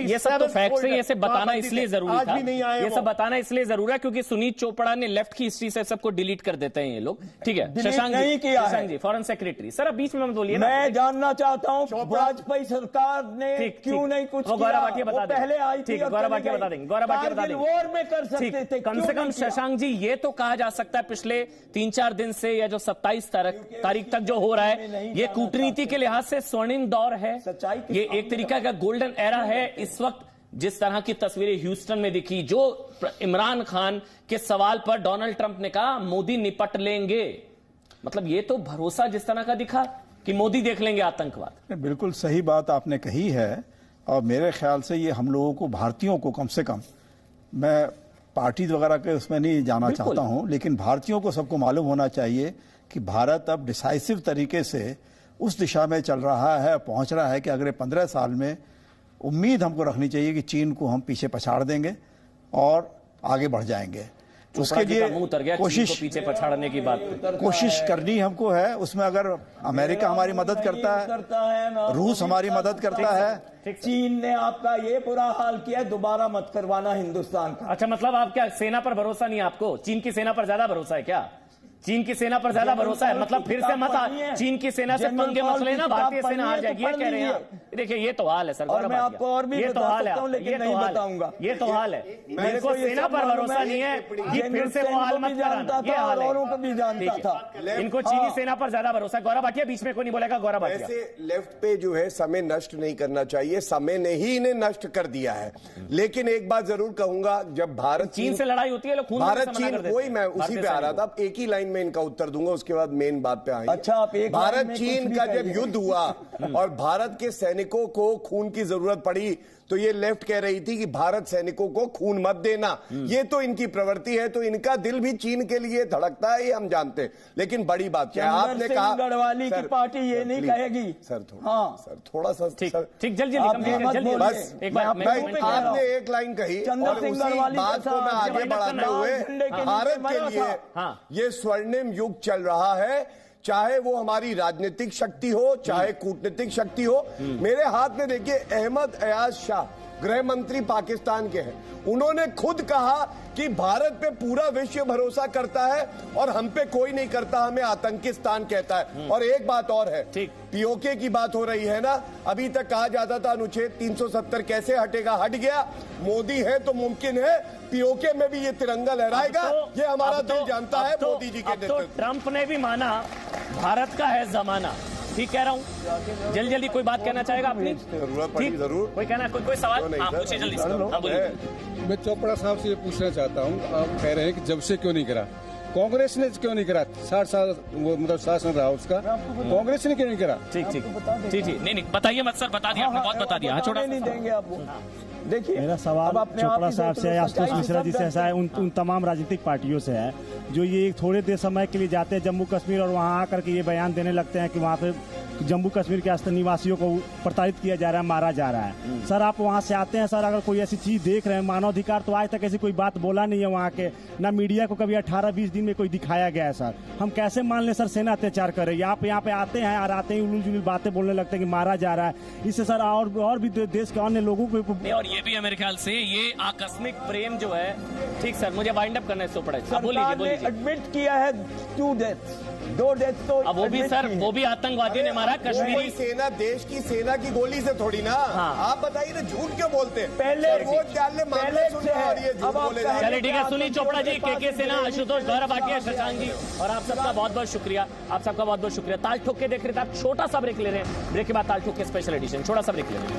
फैक्ट्स हैं, ये सब बताना इसलिए जरूरी था। भी नहीं आए ये सब बताना इसलिए जरूरी है क्योंकि सुनीत चोपड़ा ने लेफ्ट की हिस्ट्री से सबको डिलीट कर देते हैं ये लोग। ठीक है, Shashank ji foreign secretary. Sir अब बीच में मत बोलिए। मैं जानना चाहता हूँ वाजपेयी सरकार ने क्यों नहीं कुछ किया? गौरव भाटिया बता देंगे, पहले आई थी, गौरव भाटिया बता देंगे, गौरव भाटिया बता देंगे। वॉर में कर सकते थे, कम से कम शशांक जी ये तो कहा जा सकता है पिछले 3-4 दिन से या जो 27 तारीख तक जो हो रहा है, ये कूटनीति के लिहाज से स्वर्णिम दौर है, ये एक तरीका का गोल्डन एरा है। इस वक्त जिस तरह की तस्वीरें ह्यूस्टन में दिखी, जो इमरान खान के सवाल पर डोनाल्ड ट्रंप ने कहा मोदी निपट लेंगे, मतलब ये तो भरोसा जिस तरह का दिखा कि मोदी देख लेंगे आतंकवाद। बिल्कुल सही बात आपने कही है। और मेरे ख्याल से ये हम लोगों को, भारतीयों को कम से कम, मैं पार्टी वगैरह के उसमें नहीं जाना चाहता हूं, लेकिन भारतीयों को सबको मालूम होना चाहिए कि भारत अब डिसाइसिव तरीके से उस दिशा में चल रहा है, पहुंच रहा है कि अगले 15 साल में उम्मीद हमको रखनी चाहिए कि चीन को हम पीछे पछाड़ देंगे और आगे बढ़ जाएंगे। उसके लिए पीछे पछाड़ने की बात कोशिश करनी हमको है। उसमें अगर अमेरिका हमारी मदद करता है, रूस हमारी मदद करता है। चीन ने आपका ये बुरा हाल किया, दोबारा मत करवाना हिंदुस्तान का। अच्छा, मतलब आप क्या सेना पर भरोसा नहीं है आपको? चीन की सेना पर ज्यादा भरोसा है क्या? चीन की सेना पर ज्यादा भरोसा है, मतलब फिर से मत चीन की सेना से पंगे मत लेना, भारतीय सेना हार जाएगी, ये कह रहे हैं। देखिए ये तो हाल है सर, और मैं आपको और भी बता सकता हूं, लेकिन नहीं बताऊंगा। ये तो हाल है, मेरे को सेना पर भरोसा नहीं है, ये फिर से वो हाल मत कराना, ये हाल है। औरों को भी जानता था, इनको चीनी सेना पर ज्यादा भरोसा है। गौरव भाटिया बीच में कोई नहीं बोलेगा। गौरव भाटिया, लेफ्ट पे जो है समय नष्ट नहीं करना चाहिए, समय ने ही इन्हें नष्ट कर दिया है। लेकिन एक बात जरूर कहूंगा, जब भारत चीन से लड़ाई होती है लोग खून भारत चीन, वही मैं उसी पे आ रहा था। अब एक ही लाइन में इनका उत्तर दूंगा, उसके बाद मेन बात पे आएंगे। अच्छा, आप एक भारत चीन का जब युद्ध हुआ और भारत के सैनिकों को खून की जरूरत पड़ी, तो ये लेफ्ट कह रही थी कि भारत सैनिकों को खून मत देना। ये तो इनकी प्रवृत्ति है, तो इनका दिल भी चीन के लिए धड़कता है, ये हम जानते हैं। लेकिन बड़ी बात क्या है, आपने कहा गढ़वाली की पार्टी ये नहीं कहेगी सर, थोड़ा सा ठीक, जल्दी बस आपने एक लाइन कही और उसी बात को मैं आगे बढ़ाते हुए, भारत के लिए ये स्वर्णिम युग चल रहा है, चाहे वो हमारी राजनीतिक शक्ति हो, चाहे कूटनीतिक शक्ति हो। मेरे हाथ में देखिए, अहमद एयाज शाह गृह मंत्री पाकिस्तान के हैं, उन्होंने खुद कहा कि भारत पे पूरा विश्व भरोसा करता है और हम पे कोई नहीं करता, हमें आतंकिस्तान कहता है। और एक बात और है, पीओके की बात हो रही है ना, अभी तक कहा जाता था अनुच्छेद 370 कैसे हटेगा, हट गया। मोदी है तो मुमकिन है पीओके में भी ये तिरंगा लहराएगा, ये हमारा दिल जानता है। मोदी जी के नेतृत्व, ट्रंप ने भी माना भारत का है जमाना। ठीक कह रहा हूँ, जल्दी कोई बात कहना चाहेगा अपनी? जरूर कोई कहना, कोई सवाल पूछिए जल्दी से। मैं चोपड़ा साहब से ये पूछना चाहता हूँ, आप कह रहे हैं कि जब से क्यों नहीं करा, कांग्रेस ने क्यों नहीं करा? 60 साल वो मतलब शासन रहा उसका, कांग्रेस ने क्यों नहीं करा? ठीक, नहीं बताइए मत सर, बता दिया आपने, बहुत बता दिया। छोटा नहीं देंगे आपको। देखिए, मेरा सवाल चोपड़ा साहब से है, आशुतोष मिश्रा जी से ऐसा है, उन तमाम राजनीतिक पार्टियों से है जो ये थोड़े देर समय के लिए जाते हैं जम्मू कश्मीर और वहाँ आकर के ये बयान देने लगते हैं कि वहाँ पे जम्मू कश्मीर के निवासियों को प्रताड़ित किया जा रहा है, मारा जा रहा है। सर आप वहाँ से आते हैं सर, अगर कोई ऐसी चीज देख रहे हैं, मानवाधिकार तो आज तक ऐसी कोई बात बोला नहीं है वहाँ के, ना मीडिया को कभी 18-20 दिन में कोई दिखाया गया है सर। हम कैसे मान लें सर सेना अत्याचार करे? यहाँ पे आते हैं और आते ही उलूल जुलूल बातें बोलने लगते हैं कि मारा जा रहा है। इससे सर और भी देश के अन्य लोगों को और ये भी है मेरे ख्याल से ये आकस्मिक प्रेम जो है। ठीक सर, मुझे वाइंड अप करना है चोपड़ा। सरकार ने एडमिट किया है 2 डेथ्स, 2 डेथ तो अब वो भी सर, वो भी आतंकवादी ने मारा कश्मीरी सेना, देश की सेना की गोली से थोड़ी ना। आप बताइए ना, झूठ क्यों बोलते हैं? पहले वोट डालने मामले सुन रहे और ये झूठ बोले जा रहे हैं। चलिए ठीक है, सुनील चोपड़ा जी, के सेना, आशुतोष गौरव भाटिया, शशांक जी और आप सबका बहुत बहुत शुक्रिया। आप सबका बहुत बहुत शुक्रिया। ताल ठोक के देख रहे थे आप, छोटा सा ब्रेक ले रहे हैं, ब्रेक के बाद ताल ठोक के स्पेशल एडिशन, छोटा सा ब्रेक ले रहे हैं।